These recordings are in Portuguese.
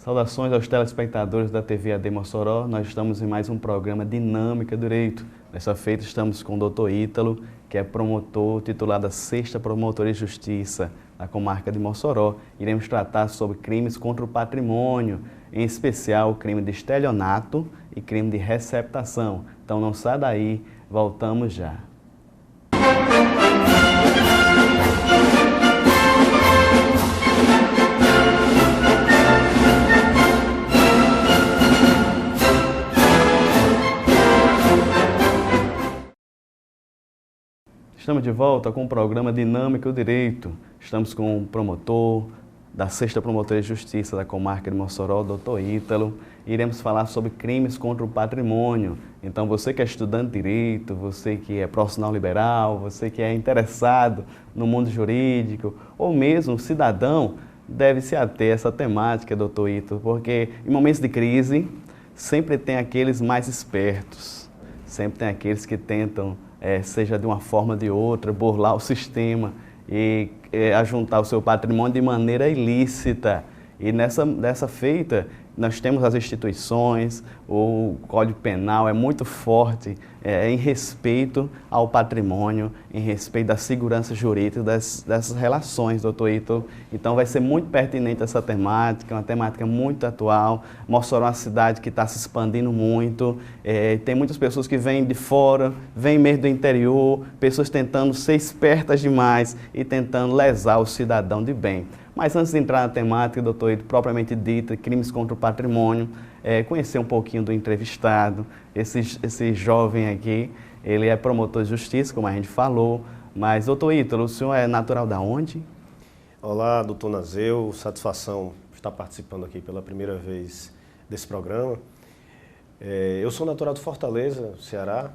Saudações aos telespectadores da TV AD Mossoró. Nós estamos em mais um programa Dinâmica do Direito. Dessa feita estamos com o Dr. Ítalo, que é promotor titular da 6ª Promotoria de Justiça da comarca de Mossoró. Iremos tratar sobre crimes contra o patrimônio, em especial o crime de estelionato e crime de receptação. Então não sai daí, voltamos já. Estamos de volta com o programa Dinâmica do Direito. Estamos com o promotor da 6ª Promotoria de Justiça da comarca de Mossoró, Dr. Ítalo. Iremos falar sobre crimes contra o patrimônio. Então, você que é estudante de Direito, você que é profissional liberal, você que é interessado no mundo jurídico, ou mesmo cidadão, deve se ater a essa temática, Dr. Ítalo, porque em momentos de crise, sempre tem aqueles mais espertos, sempre tem aqueles que tentam seja de uma forma ou de outra, burlar o sistema e ajuntar o seu patrimônio de maneira ilícita. E nessa feita, nós temos as instituições, o Código Penal é muito forte em respeito ao patrimônio, em respeito da segurança jurídica dessas relações, doutor Ítalo. Então vai ser muito pertinente essa temática, uma temática muito atual. Mossoró é uma cidade que está se expandindo muito, tem muitas pessoas que vêm de fora, vêm mesmo do interior, pessoas tentando ser espertas demais e tentando lesar o cidadão de bem. Mas antes de entrar na temática, doutor Ítalo, propriamente dita, crimes contra o patrimônio, conhecer um pouquinho do entrevistado. Esse jovem aqui, ele é promotor de justiça, como a gente falou. Mas, doutor Ítalo, o senhor é natural da onde? Olá, doutor Nazeu, satisfação estar participando aqui pela primeira vez desse programa. Eu sou natural de Fortaleza, Ceará,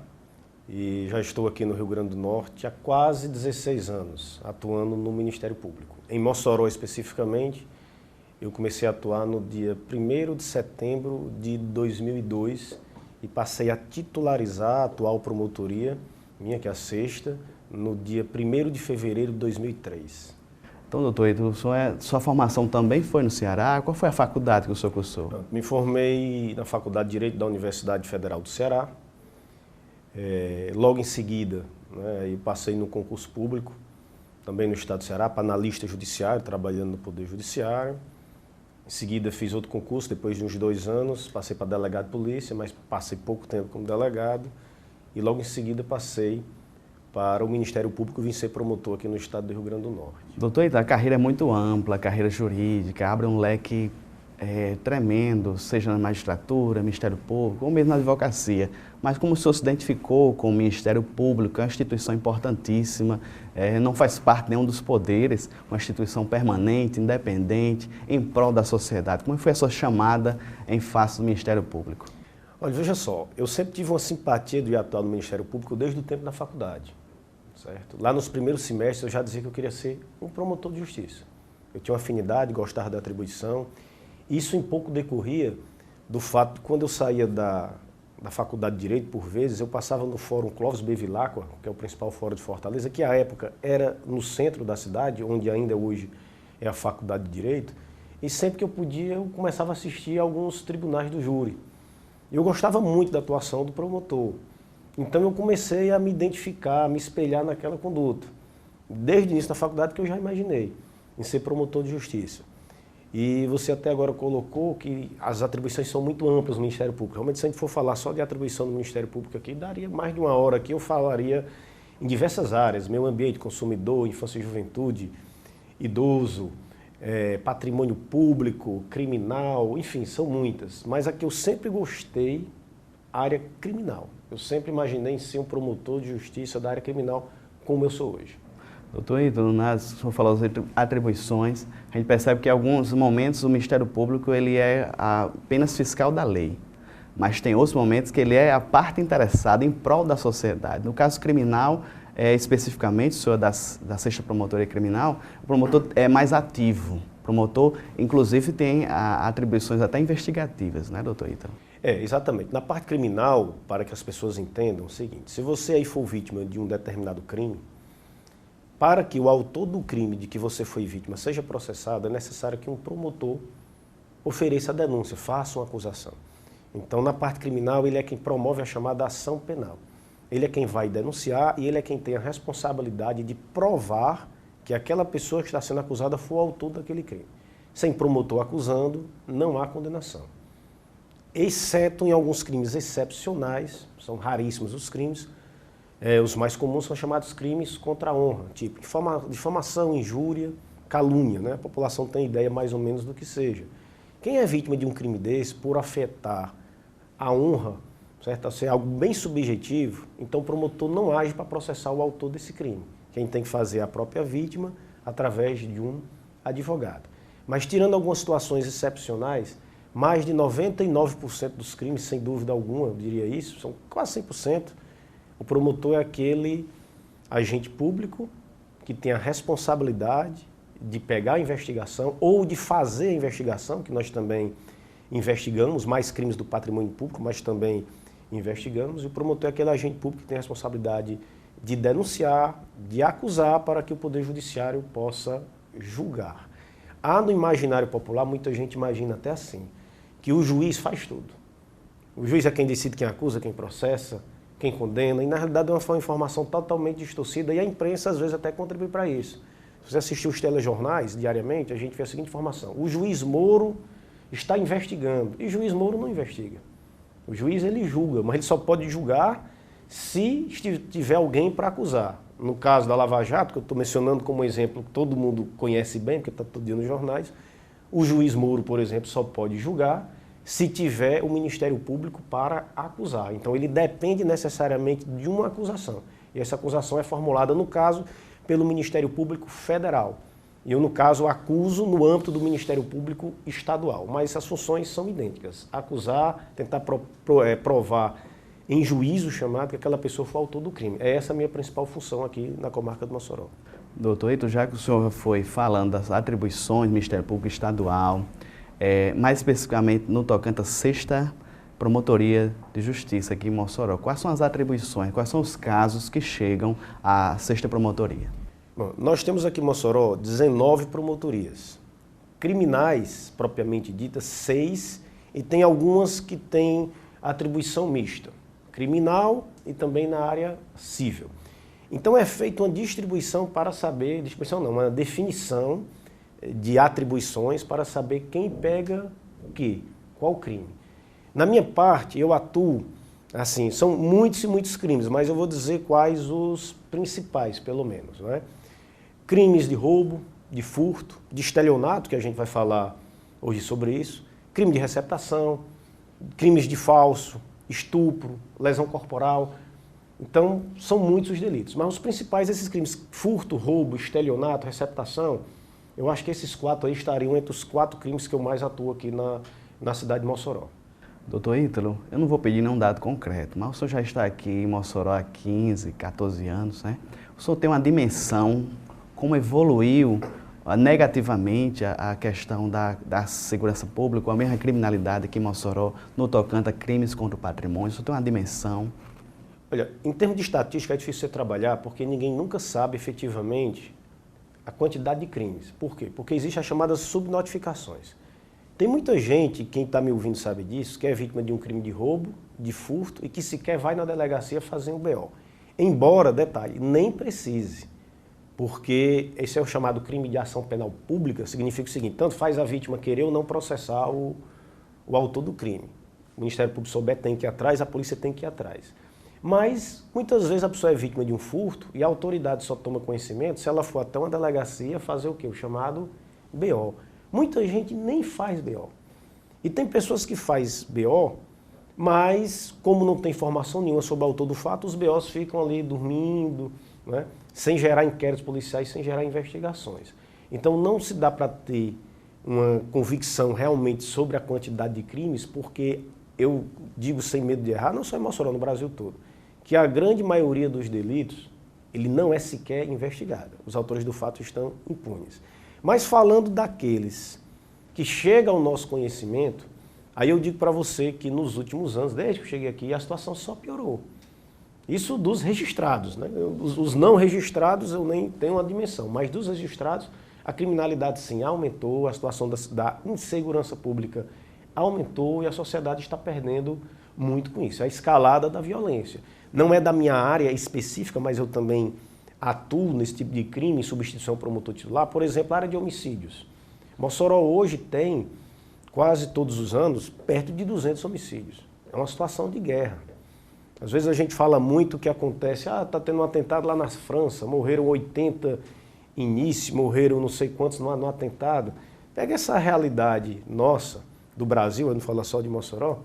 e já estou aqui no Rio Grande do Norte há quase 16 anos, atuando no Ministério Público. Em Mossoró, especificamente, eu comecei a atuar no dia 1º de setembro de 2002 e passei a titularizar a atual promotoria, minha que é a 6ª, no dia 1º de fevereiro de 2003. Então, doutor Ítalo, sua formação também foi no Ceará? Qual foi a faculdade que o senhor cursou? Me formei na Faculdade de Direito da Universidade Federal do Ceará. Logo em seguida, eu passei no concurso público, também no estado do Ceará, para analista judiciário, trabalhando no Poder Judiciário. Em seguida fiz outro concurso, depois de uns 2 anos, passei para delegado de polícia, mas passei pouco tempo como delegado. E logo em seguida passei para o Ministério Público e vim ser promotor aqui no estado do Rio Grande do Norte. Doutor Ítalo, a carreira é muito ampla, a carreira jurídica, abre um leque tremendo, seja na magistratura, Ministério Público ou mesmo na advocacia. Mas como o senhor se identificou com o Ministério Público, é uma instituição importantíssima, não faz parte de nenhum dos poderes, uma instituição permanente, independente, em prol da sociedade. Como foi a sua chamada em face do Ministério Público? Olha, veja só, eu sempre tive uma simpatia de atuar no Ministério Público desde o tempo da faculdade, certo? Lá nos primeiros semestres eu já dizia que eu queria ser um promotor de justiça. Eu tinha uma afinidade, gostava da atribuição. Isso em pouco decorria do fato de quando eu saía da Faculdade de Direito, por vezes, eu passava no Fórum Clóvis B. Vilacqua, que é o principal fórum de Fortaleza, que à época era no centro da cidade, onde ainda hoje é a Faculdade de Direito, e sempre que eu podia eu começava a assistir a alguns tribunais do júri. Eu gostava muito da atuação do promotor, então eu comecei a me identificar, a me espelhar naquela conduta. Desde o início da faculdade que eu já imaginei em ser promotor de justiça. E você até agora colocou que as atribuições são muito amplas no Ministério Público. Realmente, se a gente for falar só de atribuição do Ministério Público aqui, daria mais de 1 hora aqui, eu falaria em diversas áreas, meio ambiente, consumidor, infância e juventude, idoso, patrimônio público, criminal, enfim, são muitas. Mas a que eu sempre gostei, área criminal. Eu sempre imaginei em ser um promotor de justiça da área criminal como eu sou hoje. Doutor Ítalo, se for falar das atribuições, a gente percebe que em alguns momentos o Ministério Público ele é apenas fiscal da lei, mas tem outros momentos que ele é a parte interessada em prol da sociedade. No caso criminal, especificamente, o senhor da 6ª Promotoria Criminal, o promotor é mais ativo. O promotor, inclusive, tem atribuições até investigativas, né, doutor Ítalo? Exatamente. Na parte criminal, para que as pessoas entendam, é o seguinte: se você aí for vítima de um determinado crime, para que o autor do crime de que você foi vítima seja processado, é necessário que um promotor ofereça a denúncia, faça uma acusação. Então, na parte criminal, ele é quem promove a chamada ação penal. Ele é quem vai denunciar e ele é quem tem a responsabilidade de provar que aquela pessoa que está sendo acusada foi o autor daquele crime. Sem promotor acusando, não há condenação. Exceto em alguns crimes excepcionais, são raríssimos os crimes, os mais comuns são chamados crimes contra a honra, tipo difamação, injúria, calúnia, né? A população tem ideia mais ou menos do que seja. Quem é vítima de um crime desse, por afetar a honra, certo? Se é algo bem subjetivo, então o promotor não age para processar o autor desse crime. Quem tem que fazer é a própria vítima através de um advogado. Mas tirando algumas situações excepcionais, mais de 99% dos crimes, sem dúvida alguma, eu diria isso, são quase 100%, o promotor é aquele agente público que tem a responsabilidade de pegar a investigação ou de fazer a investigação, que nós também investigamos, mais crimes do patrimônio público, mas também investigamos, e o promotor é aquele agente público que tem a responsabilidade de denunciar, de acusar para que o Poder Judiciário possa julgar. Há no imaginário popular, muita gente imagina até assim, que o juiz faz tudo. O juiz é quem decide quem acusa, quem processa, quem condena, e na realidade é uma informação totalmente distorcida e a imprensa às vezes até contribui para isso. Se você assistir os telejornais diariamente, a gente vê a seguinte informação: o juiz Moro está investigando, e o juiz Moro não investiga. O juiz ele julga, mas ele só pode julgar se tiver alguém para acusar. No caso da Lava Jato, que eu estou mencionando como exemplo que todo mundo conhece bem, porque está todo dia nos jornais, o juiz Moro, por exemplo, só pode julgar se tiver o Ministério Público para acusar. Então ele depende necessariamente de uma acusação. E essa acusação é formulada, no caso, pelo Ministério Público Federal. E eu, no caso, acuso no âmbito do Ministério Público Estadual. Mas as funções são idênticas. Acusar, tentar provar em juízo chamado que aquela pessoa foi autor do crime. É essa a minha principal função aqui na comarca do Mossoró. Doutor Ito, já que o senhor foi falando das atribuições do Ministério Público Estadual, mais especificamente no tocante à 6ª Promotoria de Justiça aqui em Mossoró, quais são as atribuições, quais são os casos que chegam à 6ª Promotoria? Bom, nós temos aqui em Mossoró 19 promotorias. Criminais, propriamente ditas, 6, e tem algumas que têm atribuição mista. Criminal e também na área civil. Então é feita uma distribuição para saber, uma definição de atribuições para saber quem pega o quê, qual crime. Na minha parte, eu atuo, assim, são muitos e muitos crimes, mas eu vou dizer quais os principais, pelo menos, não é? Crimes de roubo, de furto, de estelionato, que a gente vai falar hoje sobre isso, crime de receptação, crimes de falso, estupro, lesão corporal. Então, são muitos os delitos. Mas os principais, esses crimes, furto, roubo, estelionato, receptação, eu acho que esses 4 aí estariam entre os 4 crimes que eu mais atuo aqui na cidade de Mossoró. Doutor Ítalo, eu não vou pedir nenhum dado concreto, mas o senhor já está aqui em Mossoró há 15, 14 anos, né? O senhor tem uma dimensão, como evoluiu negativamente a questão da segurança pública, a mesma criminalidade aqui em Mossoró, no tocante a crimes contra o patrimônio, isso tem uma dimensão? Olha, em termos de estatística é difícil você trabalhar porque ninguém nunca sabe efetivamente a quantidade de crimes. Por quê? Porque existem as chamadas subnotificações. Tem muita gente, quem está me ouvindo sabe disso, que é vítima de um crime de roubo, de furto e que sequer vai na delegacia fazer um BO. Embora, detalhe, nem precise. Porque esse é o chamado crime de ação penal pública, significa o seguinte: tanto faz a vítima querer ou não processar o autor do crime. O Ministério Público souber tem que ir atrás, a polícia tem que ir atrás. Mas, muitas vezes a pessoa é vítima de um furto e a autoridade só toma conhecimento se ela for até uma delegacia fazer o quê? O chamado BO. Muita gente nem faz BO. E tem pessoas que fazem BO, mas como não tem informação nenhuma sobre o autor do fato, os BOs ficam ali dormindo, né? Sem gerar inquéritos policiais, sem gerar investigações. Então não se dá para ter uma convicção realmente sobre a quantidade de crimes, porque eu digo sem medo de errar, não só em Mossoró, no Brasil todo, que a grande maioria dos delitos, ele não é sequer investigado. Os autores do fato estão impunes. Mas falando daqueles que chegam ao nosso conhecimento, aí eu digo para você que nos últimos anos, desde que eu cheguei aqui, a situação só piorou. Isso dos registrados, né? Os não registrados eu nem tenho uma dimensão, mas dos registrados A criminalidade, sim, aumentou, a situação da insegurança pública aumentou e a sociedade está perdendo muito com isso. A escalada da violência. Não é da minha área específica, mas eu também atuo nesse tipo de crime em substituição ao promotor titular. Por exemplo, a área de homicídios. Mossoró hoje tem, quase todos os anos, perto de 200 homicídios. É uma situação de guerra. Às vezes a gente fala muito que acontece, está tendo um atentado lá na França, morreram 80 início, morreram não sei quantos no atentado. Pega essa realidade nossa, do Brasil, eu não falo só de Mossoró,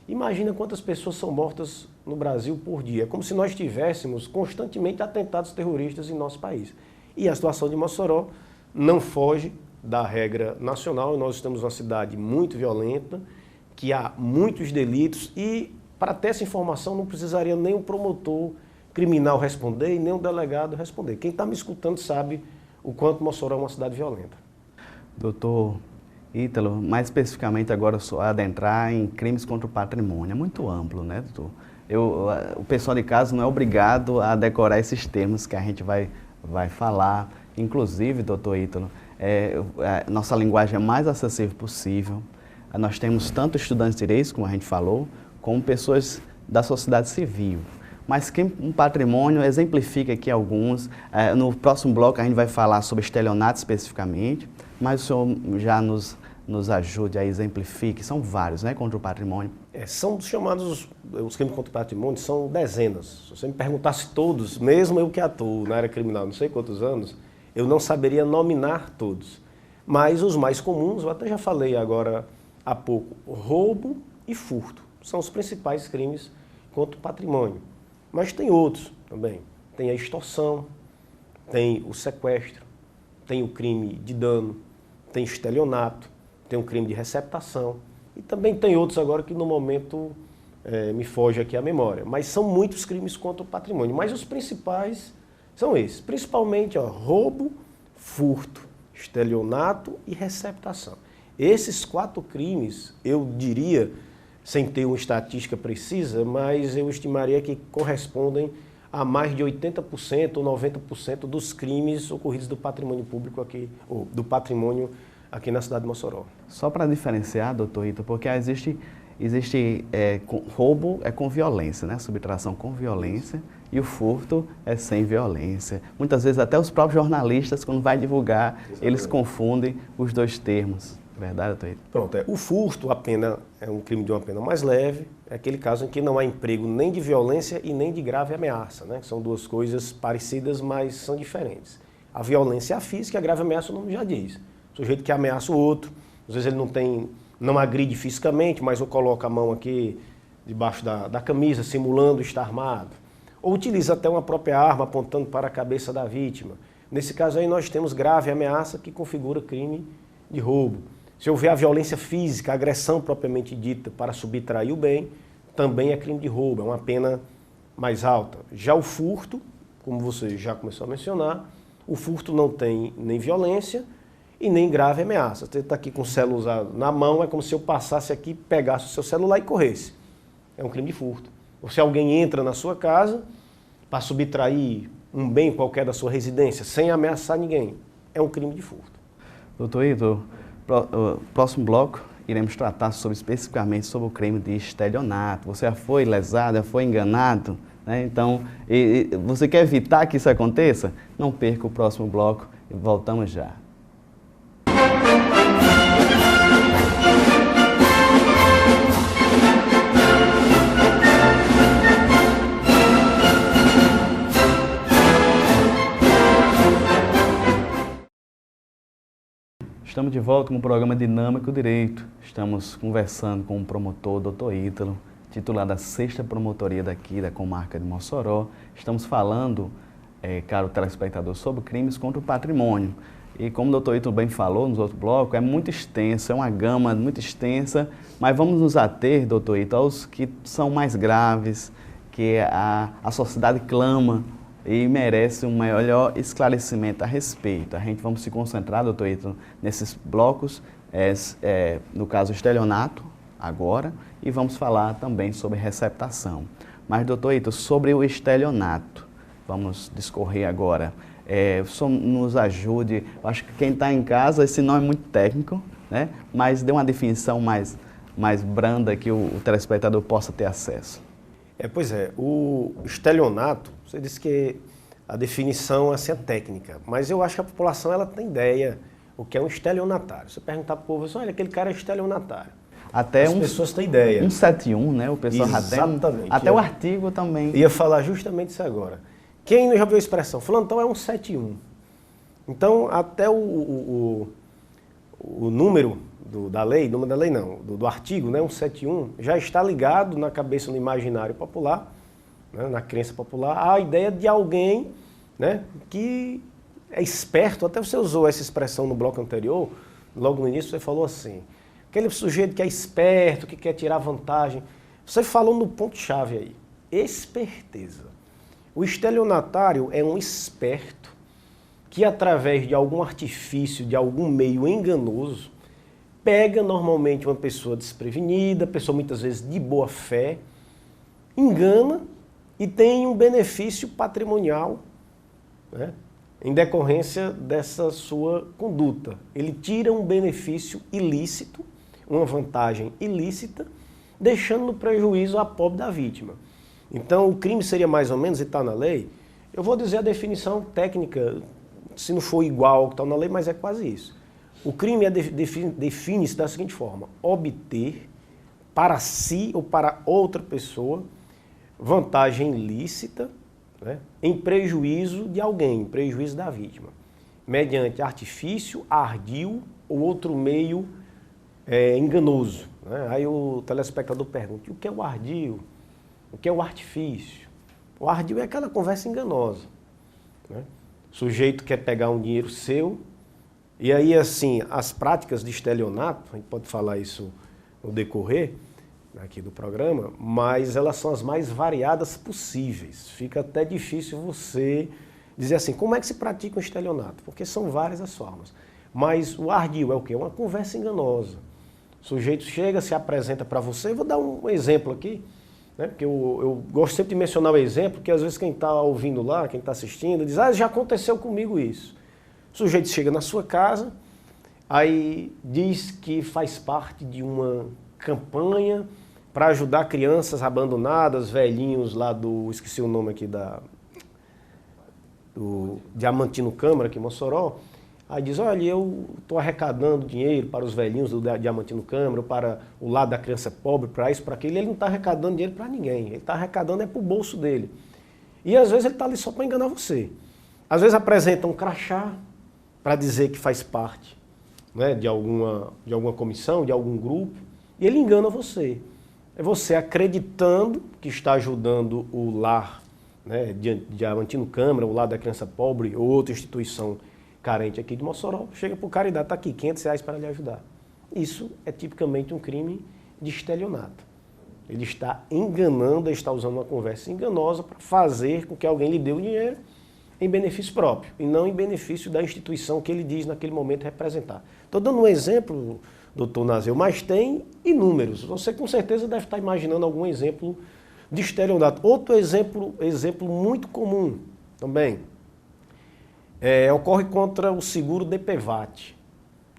imagina quantas pessoas são mortas no Brasil por dia. É como se nós tivéssemos constantemente atentados terroristas em nosso país. E a situação de Mossoró não foge da regra nacional. Nós estamos numa cidade muito violenta, que há muitos delitos e para ter essa informação não precisaria nem o promotor criminal responder e nem o delegado responder. Quem está me escutando sabe o quanto Mossoró é uma cidade violenta. Doutor Ítalo, mais especificamente agora só adentrar em crimes contra o patrimônio. É muito amplo, né, doutor? O pessoal de casa não é obrigado a decorar esses termos que a gente vai falar. Inclusive, doutor Ítalo, nossa linguagem é mais acessível possível. Nós temos tanto estudantes de direito, como a gente falou, como pessoas da sociedade civil. Mas um patrimônio exemplifica aqui alguns. No próximo bloco a gente vai falar sobre estelionato especificamente, mas o senhor já nos ajude a exemplificar, são vários, né, contra o patrimônio. São chamados, os crimes contra o patrimônio são dezenas. Se você me perguntasse todos, mesmo eu que atuo na área criminal não sei quantos anos, eu não saberia nominar todos. Mas os mais comuns, eu até já falei agora há pouco, roubo e furto. São os principais crimes contra o patrimônio. Mas tem outros também. Tem a extorsão, tem o sequestro, tem o crime de dano, tem estelionato, tem o crime de receptação. E também tem outros agora que no momento me foge aqui a memória. Mas são muitos crimes contra o patrimônio. Mas os principais são esses. Principalmente roubo, furto, estelionato e receptação. Esses 4 crimes, eu diria, sem ter uma estatística precisa, mas eu estimaria que correspondem a mais de 80% ou 90% dos crimes ocorridos do patrimônio público aqui, ou do patrimônio aqui na cidade de Mossoró. Só para diferenciar, doutor Ítalo, porque existe roubo com violência, né? Subtração com violência, e o furto é sem violência. Muitas vezes até os próprios jornalistas, quando vai divulgar, exatamente, eles confundem os dois termos. Verdade, doutor Ítalo? Pronto, o furto, a pena é um crime de uma pena mais leve, é aquele caso em que não há emprego nem de violência e nem de grave ameaça, né? São duas coisas parecidas, mas são diferentes. A violência é a física, a grave ameaça o nome já diz. O sujeito que ameaça o outro, às vezes ele não agride fisicamente, mas ou coloca a mão aqui debaixo da camisa, simulando estar armado. Ou utiliza até uma própria arma apontando para a cabeça da vítima. Nesse caso aí nós temos grave ameaça que configura crime de roubo. Se houver a violência física, a agressão propriamente dita para subtrair o bem, também é crime de roubo, é uma pena mais alta. Já o furto, como você já começou a mencionar, o furto não tem nem violência e nem grave ameaça. Você está aqui com o celular na mão, é como se eu passasse aqui, pegasse o seu celular e corresse. É um crime de furto. Ou se alguém entra na sua casa para subtrair um bem qualquer da sua residência, sem ameaçar ninguém, é um crime de furto. Doutor Ítalo, próximo bloco iremos tratar especificamente sobre o crime de estelionato. Você já foi lesado, já foi enganado, né? Então, você quer evitar que isso aconteça? Não perca o próximo bloco e voltamos já. Estamos de volta com o programa Dinâmico Direito. Estamos conversando com o promotor, doutor Ítalo, titular da 6ª Promotoria daqui da comarca de Mossoró. Estamos falando, caro telespectador, sobre crimes contra o patrimônio. E como o doutor Ítalo bem falou nos outros blocos, é muito extenso, é uma gama muito extensa, mas vamos nos ater, doutor Ítalo, aos que são mais graves, que a sociedade clama e merece um melhor esclarecimento a respeito. A gente vamos se concentrar, doutor Ítalo, nesses blocos, no caso estelionato, agora, e vamos falar também sobre receptação. Mas, doutor Ítalo, sobre o estelionato, vamos discorrer agora. Só nos ajude, eu acho que quem está em casa, esse não é muito técnico, né? Mas dê uma definição mais branda que o telespectador possa ter acesso. Pois é, o estelionato, você disse que a definição assim, é técnica, mas eu acho que a população ela tem ideia o que é um estelionatário. Você perguntar para o povo, olha, aquele cara é estelionatário. Até as pessoas têm ideia. 171, né? O pessoal Exatamente. Já tem. Até o artigo também. Ia falar justamente isso agora. Quem já viu a expressão? Fulano, então é 171. Então, até o número da lei, número da lei não, do artigo, né, 171, já está ligado na cabeça, no imaginário popular, né, na crença popular, a ideia de alguém, né, que é esperto. Até você usou essa expressão no bloco anterior, logo no início você falou assim, aquele sujeito que é esperto, que quer tirar vantagem. Você falou no ponto-chave aí, esperteza. O estelionatário é um esperto que, através de algum artifício, de algum meio enganoso, pega normalmente uma pessoa desprevenida, pessoa muitas vezes de boa fé, engana e tem um benefício patrimonial, né, em decorrência dessa sua conduta. Ele tira um benefício ilícito, uma vantagem ilícita, deixando no prejuízo a pobre da vítima. Então, o crime seria mais ou menos, e está na lei, eu vou dizer a definição técnica, se não for igual ao que está na lei, mas é quase isso. O crime define-se da seguinte forma: obter para si ou para outra pessoa vantagem ilícita, né, em prejuízo de alguém, em prejuízo da vítima, mediante artifício, ardil ou outro meio enganoso. Né? Aí o telespectador pergunta, o que é o ardil? O que é o artifício? O ardil é aquela conversa enganosa. Né? O sujeito quer pegar um dinheiro seu, e aí, assim, as práticas de estelionato, a gente pode falar isso no decorrer aqui do programa, mas elas são as mais variadas possíveis. Fica até difícil você dizer assim, como é que se pratica um estelionato? Porque são várias as formas. Mas o ardil é o quê? Uma conversa enganosa. O sujeito chega, se apresenta para você, eu vou dar um exemplo aqui, né? Porque eu gosto sempre de mencionar o exemplo, que às vezes quem está ouvindo lá, quem está assistindo, diz, já aconteceu comigo isso. O sujeito chega na sua casa, aí diz que faz parte de uma campanha para ajudar crianças abandonadas, velhinhos lá esqueci o nome aqui do Diamantino Câmara, aqui em Mossoró. Aí diz, olha, eu estou arrecadando dinheiro para os velhinhos do Diamantino Câmara, para o lado da criança pobre, para isso, para aquilo. Ele não está arrecadando dinheiro para ninguém, ele está arrecadando para o bolso dele. E às vezes ele está ali só para enganar você. Às vezes apresenta um crachá para dizer que faz parte, né, de alguma comissão, de algum grupo, e ele engana você. É você acreditando que está ajudando o lar, né, de Diamantino Câmara, o lar da criança pobre, ou outra instituição carente aqui de Mossoró, chega por caridade, está aqui, R$500 para lhe ajudar. Isso é tipicamente um crime de estelionato. Ele está enganando, ele está usando uma conversa enganosa para fazer com que alguém lhe dê o dinheiro em benefício próprio, e não em benefício da instituição que ele diz naquele momento representar. Estou dando um exemplo, doutor Nazeu, mas tem inúmeros. Você com certeza deve estar imaginando algum exemplo de estelionato. Outro exemplo muito comum também, ocorre contra o seguro DPVAT.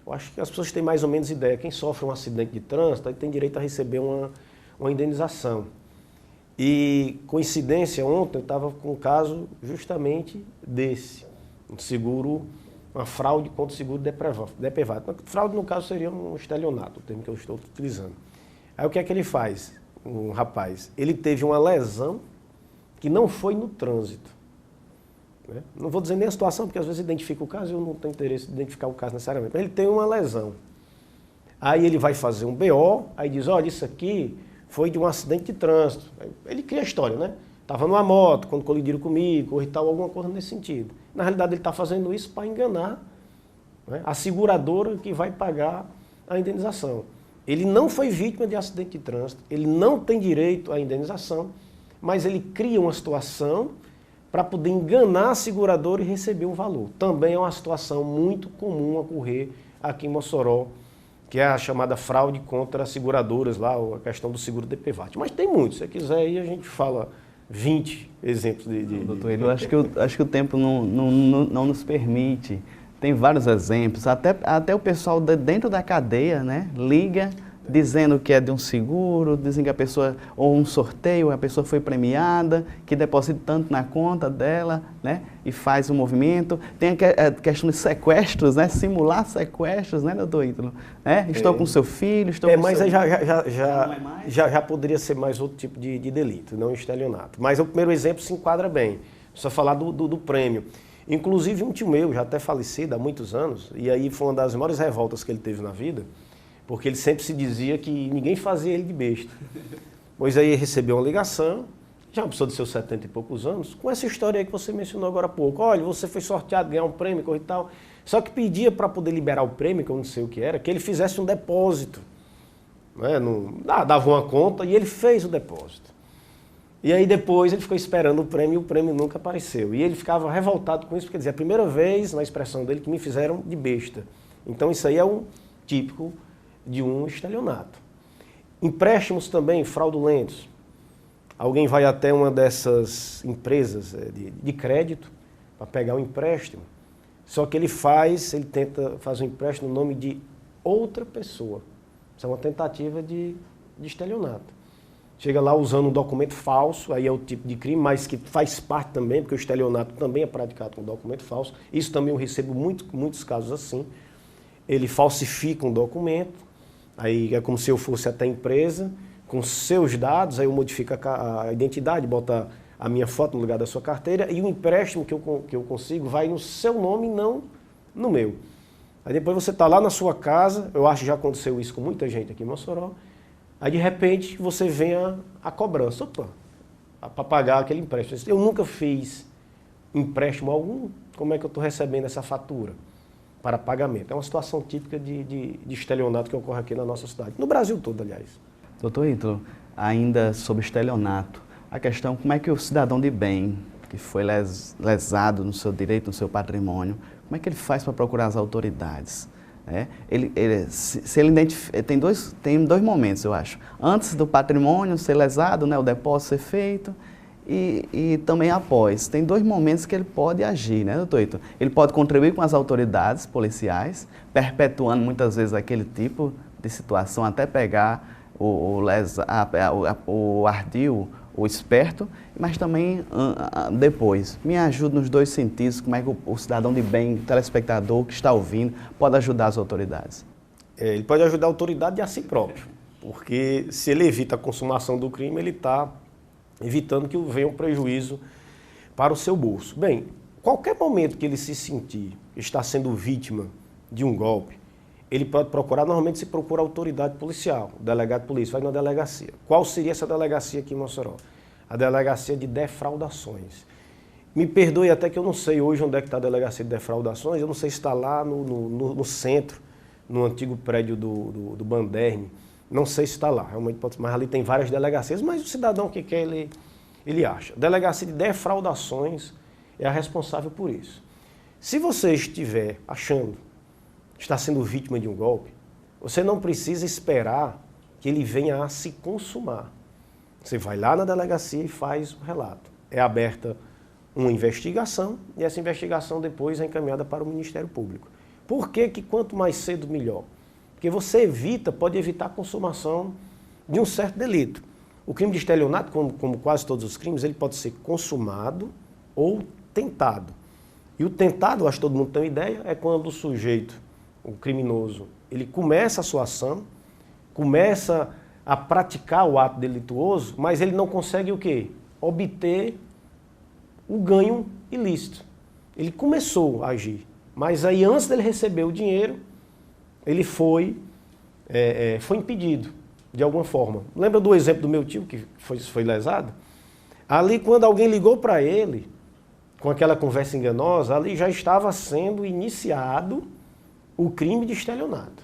Eu acho que as pessoas têm mais ou menos ideia. Quem sofre um acidente de trânsito tem direito a receber uma indenização. E, coincidência, ontem eu estava com um caso justamente desse, um seguro, uma fraude contra o seguro DPVAT. Fraude, no caso, seria um estelionato, o termo que eu estou utilizando. Aí o que é que ele faz, um rapaz? Ele teve uma lesão que não foi no trânsito. Né? Não vou dizer nem a situação, porque às vezes identifica o caso e eu não tenho interesse em identificar o caso necessariamente. Mas ele tem uma lesão. Aí ele vai fazer um BO, aí diz, olha, isso aqui foi de um acidente de trânsito. Ele cria a história, né? Estava numa moto, quando colidiram comigo, ou tal, alguma coisa nesse sentido. Na realidade, ele está fazendo isso para enganar, né, a seguradora que vai pagar a indenização. Ele não foi vítima de acidente de trânsito, ele não tem direito à indenização, mas ele cria uma situação para poder enganar a seguradora e receber um valor. Também é uma situação muito comum ocorrer aqui em Mossoró, que é a chamada fraude contra as seguradoras, lá, a questão do seguro DPVAT. Mas tem muitos, se você quiser aí a gente fala 20 exemplos Doutor, eu acho que o tempo não nos permite. Tem vários exemplos, até o pessoal dentro da cadeia, né, liga dizendo que é de um seguro, dizem que a pessoa, ou um sorteio, a pessoa foi premiada, que deposita tanto na conta dela, né, e faz o movimento. Tem a questão de sequestros, né, simular sequestros, né, doutor Ítalo? Estou com seu filho, estou com mas seu... aí já poderia ser mais outro tipo de delito, não estelionato. Mas o primeiro exemplo se enquadra bem, só falar do prêmio. Inclusive um tio meu, já até falecido há muitos anos, e aí foi uma das maiores revoltas que ele teve na vida, porque ele sempre se dizia que ninguém fazia ele de besta. Pois aí recebeu uma ligação, já uma pessoa de seus 70 e poucos anos, com essa história aí que você mencionou agora há pouco. Olha, você foi sorteado, ganhar um prêmio e tal. Só que pedia para poder liberar o prêmio, que eu não sei o que era, que ele fizesse um depósito. Né? Dava uma conta e ele fez o depósito. E aí depois ele ficou esperando o prêmio e o prêmio nunca apareceu. E ele ficava revoltado com isso, porque dizia, a primeira vez, na expressão dele, que me fizeram de besta. Então isso aí é um típico de um estelionato. Empréstimos também fraudulentos. Alguém vai até uma dessas empresas de crédito para pegar um empréstimo, só que ele tenta fazer um empréstimo no nome de outra pessoa. Isso é uma tentativa de estelionato. Chega lá usando um documento falso, aí é o tipo de crime, mas que faz parte também, porque o estelionato também é praticado com documento falso. Isso também eu recebo muitos casos assim. Ele falsifica um documento, aí é como se eu fosse até a empresa, com seus dados, aí eu modifico a identidade, boto a minha foto no lugar da sua carteira, e o empréstimo que eu consigo vai no seu nome e não no meu. Aí depois você está lá na sua casa, eu acho que já aconteceu isso com muita gente aqui em Mossoró, aí de repente você vem a cobrança, para pagar aquele empréstimo. Eu nunca fiz empréstimo algum, como é que eu estou recebendo essa fatura para pagamento? É uma situação típica de estelionato que ocorre aqui na nossa cidade, no Brasil todo, aliás. Doutor Ítalo, ainda sobre estelionato, a questão como é que o cidadão de bem, que foi lesado no seu direito, no seu patrimônio, como é que ele faz para procurar as autoridades? Tem dois momentos, eu acho. Antes do patrimônio ser lesado, né, o depósito ser feito, e também após. Tem dois momentos que ele pode agir, né, doutor Ítalo? Ele pode contribuir com as autoridades policiais, perpetuando muitas vezes aquele tipo de situação, até pegar o ardil, o esperto, mas também depois. Me ajuda nos dois sentidos, como é que o cidadão de bem, o telespectador que está ouvindo, pode ajudar as autoridades? Ele pode ajudar a autoridade e a si próprio, porque se ele evita a consumação do crime, ele está evitando que venha um prejuízo para o seu bolso. Bem, qualquer momento que ele se sentir está sendo vítima de um golpe, ele pode procurar, normalmente se procura a autoridade policial, o delegado de polícia, vai na delegacia. Qual seria essa delegacia aqui em Mossoró? A delegacia de defraudações. Me perdoe até que eu não sei hoje onde é que está a delegacia de defraudações, eu não sei se está lá no centro, no antigo prédio do Banderme, não sei se está lá, realmente pode ser, mas ali tem várias delegacias, mas o cidadão que quer, ele acha. A delegacia de defraudações é a responsável por isso. Se você estiver achando está sendo vítima de um golpe, você não precisa esperar que ele venha a se consumar. Você vai lá na delegacia e faz o relato. É aberta uma investigação e essa investigação depois é encaminhada para o Ministério Público. Por que quanto mais cedo, melhor? Porque você pode evitar a consumação de um certo delito. O crime de estelionato, como quase todos os crimes, ele pode ser consumado ou tentado. E o tentado, acho que todo mundo tem uma ideia, é quando o sujeito, o criminoso, ele começa a sua ação, começa a praticar o ato delituoso, mas ele não consegue o quê? Obter o ganho ilícito. Ele começou a agir, mas aí antes dele receber o dinheiro, ele foi impedido, de alguma forma. Lembra do exemplo do meu tio, que foi lesado? Ali, quando alguém ligou para ele, com aquela conversa enganosa, ali já estava sendo iniciado o crime de estelionato.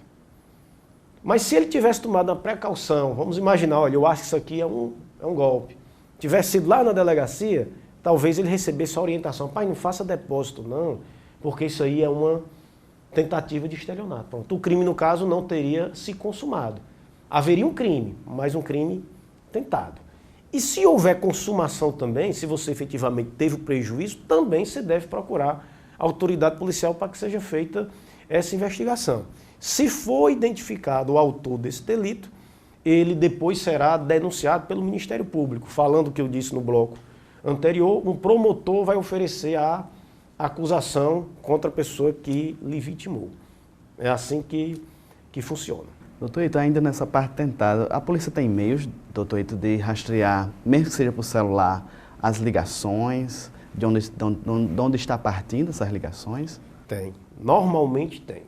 Mas se ele tivesse tomado uma precaução, vamos imaginar, olha, eu acho que isso aqui é um golpe, tivesse sido lá na delegacia, talvez ele recebesse a orientação, pai, não faça depósito não, porque isso aí é uma tentativa de estelionato. Pronto. O crime, no caso, não teria se consumado. Haveria um crime, mas um crime tentado. E se houver consumação também, se você efetivamente teve o prejuízo, também você deve procurar a autoridade policial para que seja feita essa investigação. Se for identificado o autor desse delito, ele depois será denunciado pelo Ministério Público. Falando o que eu disse no bloco anterior, um promotor vai oferecer a acusação contra a pessoa que lhe vitimou. É assim que funciona. Doutor Ito, ainda nessa parte tentada, a polícia tem meios, doutor Ito, de rastrear, mesmo que seja por celular, as ligações, de onde está partindo essas ligações? Tem. Normalmente tem.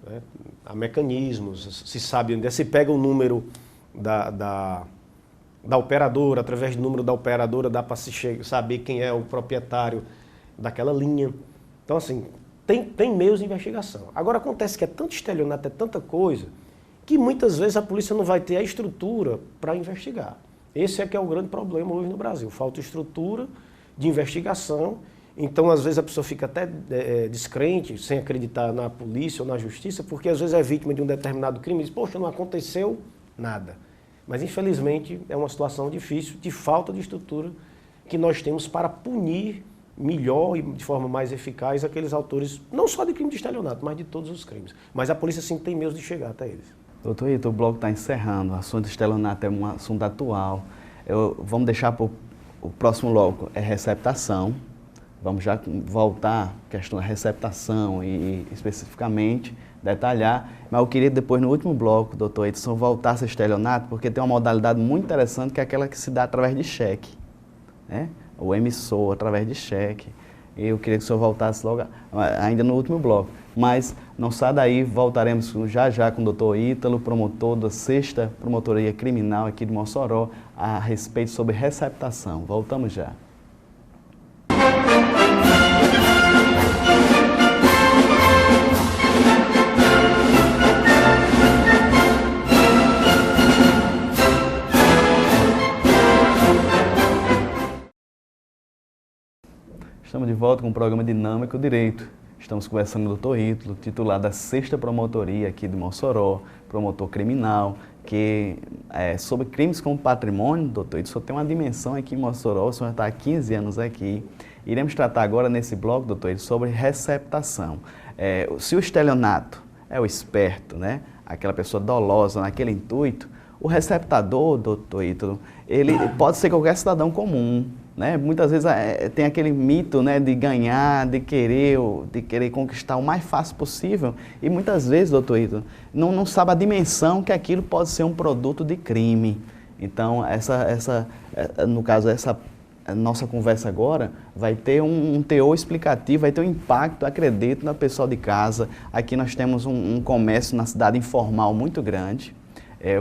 Né? Há mecanismos, se sabe onde é. Se pega o número da operadora, através do número da operadora dá para se saber quem é o proprietário daquela linha. Então, assim, tem meios de investigação. Agora, acontece que é tanto estelionato, é tanta coisa, que muitas vezes a polícia não vai ter a estrutura para investigar. Esse é que é o grande problema hoje no Brasil. Falta estrutura de investigação. Então, às vezes, a pessoa fica até descrente, sem acreditar na polícia ou na justiça, porque às vezes é vítima de um determinado crime e diz, poxa, não aconteceu nada. Mas, infelizmente, é uma situação difícil, de falta de estrutura que nós temos para punir melhor e de forma mais eficaz aqueles autores, não só de crime de estelionato, mas de todos os crimes. Mas a polícia, sim, tem meios de chegar até eles. Doutor Ito, o bloco está encerrando, o assunto de estelionato é um assunto atual. Vamos deixar para o próximo bloco, é receptação. Vamos já voltar à questão da receptação e especificamente detalhar, mas eu queria depois no último bloco, doutor Edson, voltar a estelionato, porque tem uma modalidade muito interessante que é aquela que se dá através de cheque, né? O emissor através de cheque. E eu queria que o senhor voltasse logo, ainda no último bloco. Mas não sai daí, voltaremos já com o doutor Ítalo, promotor da 6ª Promotoria Criminal aqui de Mossoró, a respeito sobre receptação. Voltamos já. Estamos de volta com o programa Dinâmico Direito. Estamos conversando com o doutor Ítalo, titular da 6ª Promotoria aqui de Mossoró, promotor criminal, que é sobre crimes com patrimônio, doutor Ítalo, só tem uma dimensão aqui em Mossoró, o senhor está há 15 anos aqui. Iremos tratar agora nesse bloco, doutor Ítalo, sobre receptação. Se o estelionato é o esperto, né? Aquela pessoa dolosa naquele intuito, o receptador, doutor Ítalo, ele pode ser qualquer cidadão comum. Né? Muitas vezes tem aquele mito, né, de ganhar, de querer conquistar o mais fácil possível e muitas vezes, doutor Ítalo, não sabe a dimensão que aquilo pode ser um produto de crime. Então, no caso, essa nossa conversa agora vai ter um teor explicativo, vai ter um impacto, acredito, no pessoal de casa. Aqui nós temos um comércio na cidade informal muito grande.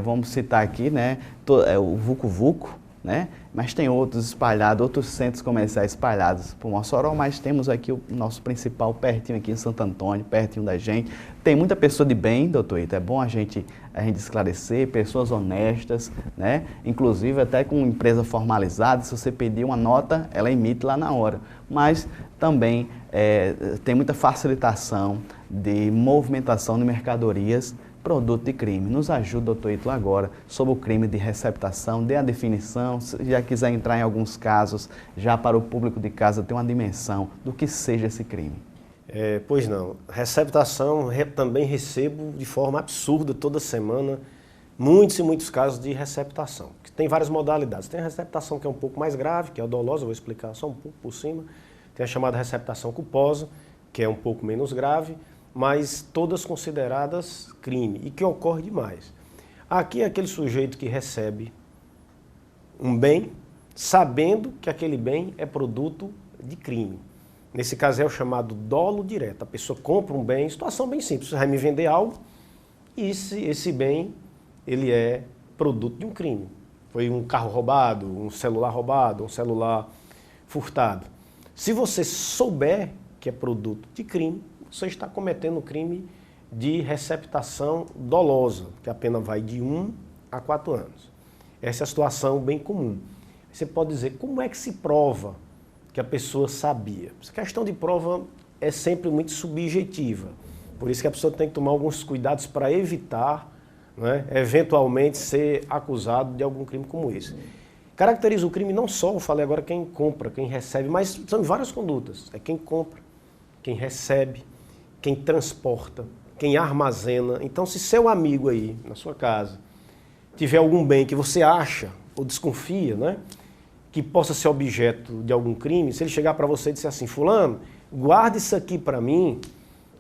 Vamos citar aqui, né, o Vucu Vucu, né? Mas tem outros espalhados, outros centros comerciais espalhados por Mossoró, mas temos aqui o nosso principal pertinho aqui em Santo Antônio, pertinho da gente. Tem muita pessoa de bem, doutor Ito, é bom a gente esclarecer, pessoas honestas, né? Inclusive até com empresa formalizada, se você pedir uma nota, ela emite lá na hora. Mas também tem muita facilitação de movimentação de mercadorias, produto de crime. Nos ajuda, doutor Ítalo, agora sobre o crime de receptação, dê a definição, se já quiser entrar em alguns casos, já para o público de casa ter uma dimensão do que seja esse crime. Pois não, receptação também recebo de forma absurda toda semana, muitos e muitos casos de receptação, que tem várias modalidades. Tem a receptação que é um pouco mais grave, que é a dolosa, eu vou explicar só um pouco por cima. Tem a chamada receptação culposa, que é um pouco menos grave, mas todas consideradas crime e que ocorre demais. Aqui é aquele sujeito que recebe um bem sabendo que aquele bem é produto de crime. Nesse caso é o chamado dolo direto. A pessoa compra um bem, situação bem simples, você vai me vender algo e esse bem ele é produto de um crime. Foi um carro roubado, um celular furtado. Se você souber que é produto de crime, você está cometendo o crime de receptação dolosa, que a pena vai de 1 a 4 anos. Essa é a situação bem comum. Você pode dizer, como é que se prova que a pessoa sabia? Essa questão de prova é sempre muito subjetiva. Por isso que a pessoa tem que tomar alguns cuidados para evitar, né, eventualmente ser acusado de algum crime como esse. Caracteriza o crime não só, eu falei agora, quem compra, quem recebe, mas são várias condutas. É quem compra, quem recebe, quem transporta, quem armazena. Então, se seu amigo aí, na sua casa, tiver algum bem que você acha ou desconfia, né, que possa ser objeto de algum crime, se ele chegar para você e disser assim, fulano, guarde isso aqui para mim,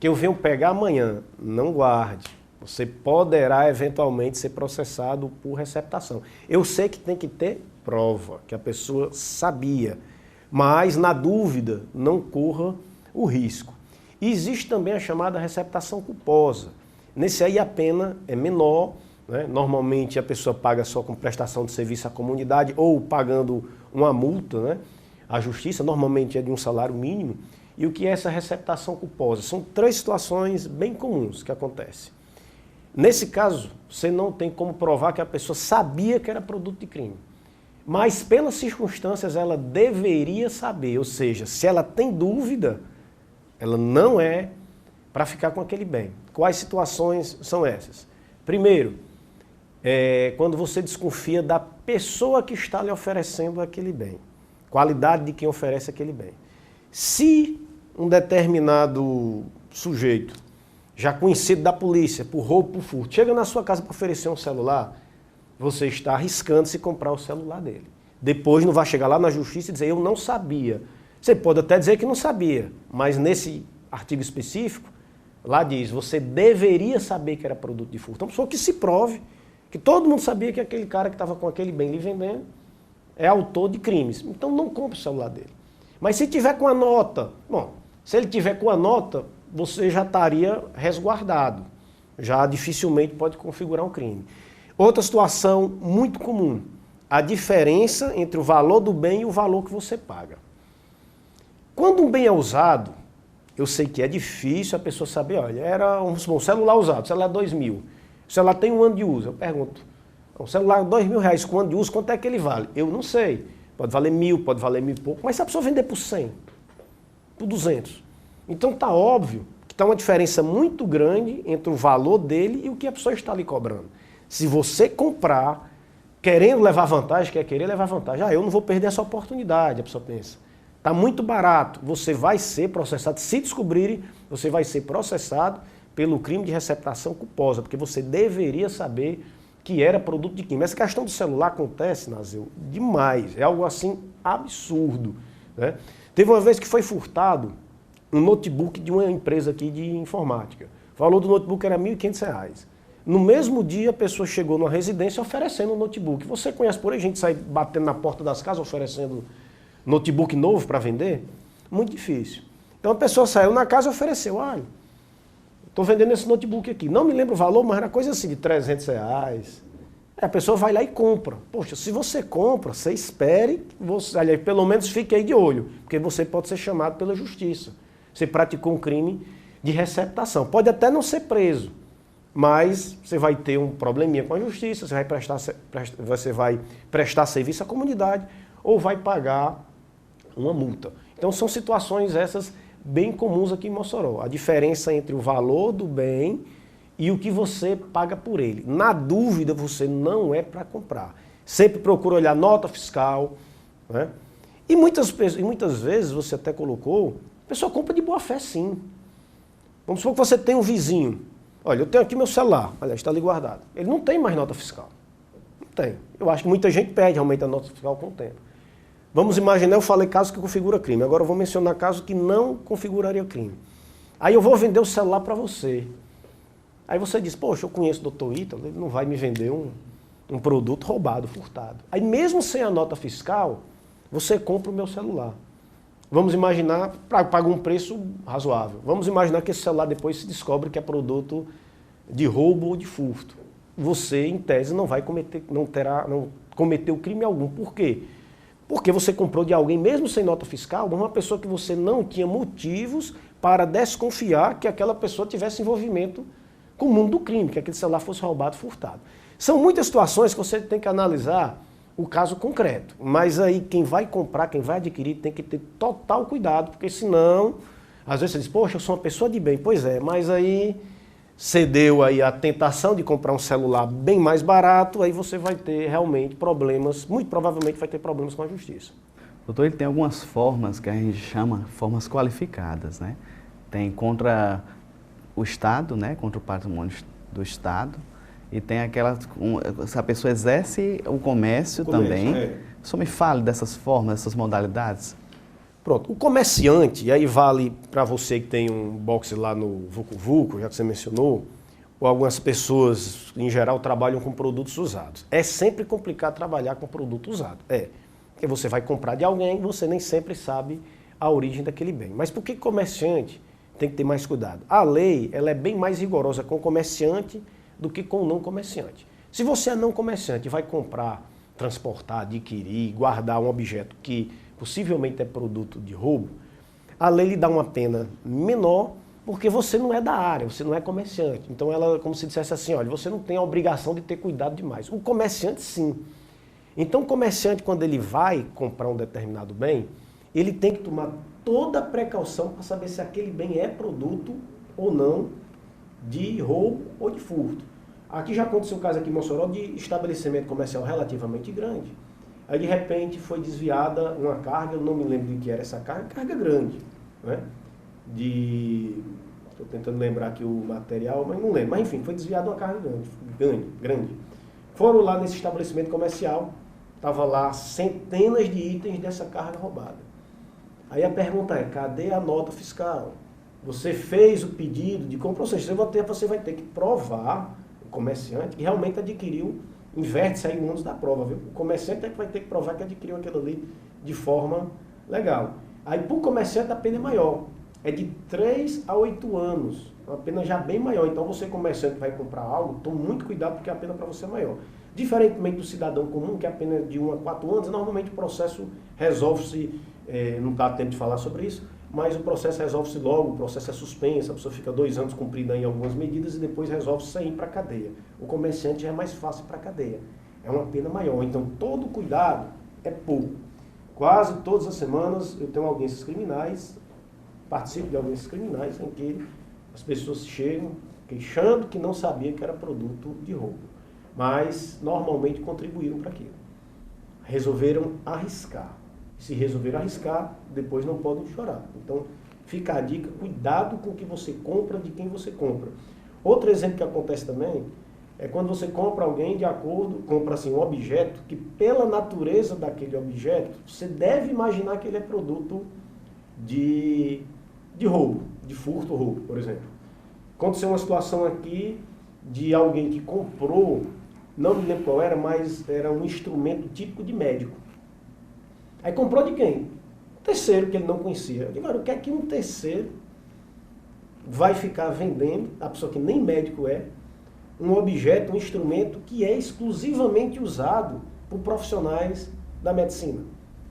que eu venho pegar amanhã. Não guarde. Você poderá eventualmente ser processado por receptação. Eu sei que tem que ter prova, que a pessoa sabia, mas na dúvida não corra o risco. E existe também a chamada receptação culposa. Nesse aí a pena é menor, né? Normalmente a pessoa paga só com prestação de serviço à comunidade ou pagando uma multa, né? A justiça normalmente é de um salário mínimo. E o que é essa receptação culposa? São 3 situações bem comuns que acontecem. Nesse caso, você não tem como provar que a pessoa sabia que era produto de crime. Mas, pelas circunstâncias, ela deveria saber. Ou seja, se ela tem dúvida, ela não é para ficar com aquele bem. Quais situações são essas? Primeiro, quando você desconfia da pessoa que está lhe oferecendo aquele bem. Qualidade de quem oferece aquele bem. Se um determinado sujeito, já conhecido da polícia, por roubo, por furto, chega na sua casa para oferecer um celular, você está arriscando se comprar o celular dele. Depois não vai chegar lá na justiça e dizer, eu não sabia. Você pode até dizer que não sabia, mas nesse artigo específico, lá diz, você deveria saber que era produto de furto. Então, só que se prove que todo mundo sabia que aquele cara que estava com aquele bem lhe vendendo é autor de crimes. Então, não compre o celular dele. Mas se tiver com a nota, bom, se ele tiver com a nota, você já estaria resguardado. Já dificilmente pode configurar um crime. Outra situação muito comum, a diferença entre o valor do bem e o valor que você paga. Quando um bem é usado, eu sei que é difícil a pessoa saber, olha, era um celular usado, celular 2.000, o celular tem 1 ano de uso. Eu pergunto, o celular R$2.000 com 1 ano de uso, quanto é que ele vale? Eu não sei. Pode valer 1.000, pode valer 1.000 e pouco, mas se a pessoa vender por 100, por 200, então está óbvio que está uma diferença muito grande entre o valor dele e o que a pessoa está lhe cobrando. Se você comprar, querendo levar vantagem, quer querer levar vantagem, eu não vou perder essa oportunidade, a pessoa pensa. Está muito barato, você vai ser processado, se descobrirem, você vai ser processado pelo crime de receptação culposa, porque você deveria saber que era produto de crime. Essa questão do celular acontece, Nazil, demais, é algo assim absurdo, né? Teve uma vez que foi furtado um notebook de uma empresa aqui de informática. O valor do notebook era R$1.500. No mesmo dia, a pessoa chegou numa residência oferecendo um notebook. Você conhece por aí gente sair batendo na porta das casas oferecendo notebook novo para vender? Muito difícil. Então a pessoa saiu na casa e ofereceu, olha, estou vendendo esse notebook aqui. Não me lembro o valor, mas era coisa assim de R$300. A pessoa vai lá e compra. Poxa, se você compra, você espere, aliás, pelo menos fique aí de olho, porque você pode ser chamado pela justiça. Você praticou um crime de receptação. Pode até não ser preso, mas você vai ter um probleminha com a justiça, você vai prestar serviço à comunidade ou vai pagar uma multa. Então são situações essas bem comuns aqui em Mossoró. A diferença entre o valor do bem e o que você paga por ele. Na dúvida, você não é para comprar. Sempre procura olhar nota fiscal, né? E muitas vezes, você até colocou, a pessoa compra de boa fé, sim. Vamos supor que você tem um vizinho. Olha, eu tenho aqui meu celular, aliás, está ali guardado. Ele não tem mais nota fiscal. Não tem. Eu acho que muita gente perde realmente a nota fiscal com o tempo. Vamos imaginar, eu falei caso que configura crime. Agora eu vou mencionar caso que não configuraria crime. Aí eu vou vender o celular para você. Aí você diz, poxa, eu conheço o Dr. Ítalo, ele não vai me vender um produto roubado, furtado. Aí mesmo sem a nota fiscal, você compra o meu celular. Vamos imaginar, paga um preço razoável. Vamos imaginar que esse celular depois se descobre que é produto de roubo ou de furto. Você, em tese, não vai cometer o crime algum. Por quê? Porque você comprou de alguém, mesmo sem nota fiscal, de uma pessoa que você não tinha motivos para desconfiar que aquela pessoa tivesse envolvimento com o mundo do crime, que aquele celular fosse roubado, furtado. São muitas situações que você tem que analisar o caso concreto, mas aí quem vai comprar, quem vai adquirir, tem que ter total cuidado, porque senão, às vezes você diz, poxa, eu sou uma pessoa de bem, pois é, mas aí cedeu aí à tentação de comprar um celular bem mais barato, aí você vai ter realmente problemas, muito provavelmente vai ter problemas com a justiça. Doutor, ele tem algumas formas que a gente chama formas qualificadas, né? Tem contra o Estado, né? Contra o patrimônio do Estado, e tem aquela, se a pessoa exerce o comércio também. Só me fale dessas formas, dessas modalidades. Pronto, o comerciante, e aí vale para você que tem um boxe lá no Vucu Vucu, já que você mencionou, ou algumas pessoas, em geral, trabalham com produtos usados. É sempre complicado trabalhar com produto usado. Porque você vai comprar de alguém e você nem sempre sabe a origem daquele bem. Mas por que comerciante tem que ter mais cuidado? A lei ela é bem mais rigorosa com o comerciante do que com o não comerciante. Se você é não comerciante e vai comprar, transportar, adquirir, guardar um objeto que possivelmente é produto de roubo, a lei lhe dá uma pena menor porque você não é da área, você não é comerciante. Então ela, como se dissesse assim, olha, você não tem a obrigação de ter cuidado demais. O comerciante, sim. Então o comerciante, quando ele vai comprar um determinado bem, ele tem que tomar toda a precaução para saber se aquele bem é produto ou não de roubo ou de furto. Aqui já aconteceu um caso aqui em Mossoró de estabelecimento comercial relativamente grande. Aí de repente foi desviada uma carga, eu não me lembro de que era essa carga grande, né? Estou tentando lembrar aqui o material, mas não lembro. Mas enfim, foi desviada uma carga grande. Foram lá nesse estabelecimento comercial, estava lá centenas de itens dessa carga roubada. Aí a pergunta é, cadê a nota fiscal? Você fez o pedido de compra, ou seja, você vai ter que provar, o comerciante, que realmente adquiriu. Inverte-se aí o ônus da prova, viu? O comerciante é que vai ter que provar que adquiriu aquilo ali de forma legal. Aí, para o comerciante, a pena é maior. É de 3 a 8 anos. Uma pena já bem maior. Então, você, comerciante, vai comprar algo, tome muito cuidado, porque a pena para você é maior. Diferentemente do cidadão comum, que a pena é de 1 a 4 anos, normalmente o processo resolve-se, não dá tempo de falar sobre isso, mas o processo resolve-se logo, o processo é suspenso, a pessoa fica 2 anos cumprindo aí algumas medidas e depois resolve sair para a cadeia. O comerciante já é mais fácil para a cadeia, é uma pena maior. Então todo cuidado é pouco. Quase todas as semanas eu tenho audiências criminais, participo de audiências criminais em que as pessoas chegam queixando que não sabia que era produto de roubo, mas normalmente contribuíram para aquilo. Resolveram arriscar. Se resolver arriscar, depois não podem chorar. Então, fica a dica, cuidado com o que você compra, de quem você compra. Outro exemplo que acontece também é quando você compra alguém de acordo, compra assim um objeto que pela natureza daquele objeto, você deve imaginar que ele é produto de roubo, de furto ou roubo, por exemplo. Aconteceu uma situação aqui de alguém que comprou, não me lembro qual era, mas era um instrumento típico de médico. Aí comprou de quem? Um terceiro que ele não conhecia. Eu digo, o que é que um terceiro vai ficar vendendo, a pessoa que nem médico é, um objeto, um instrumento que é exclusivamente usado por profissionais da medicina?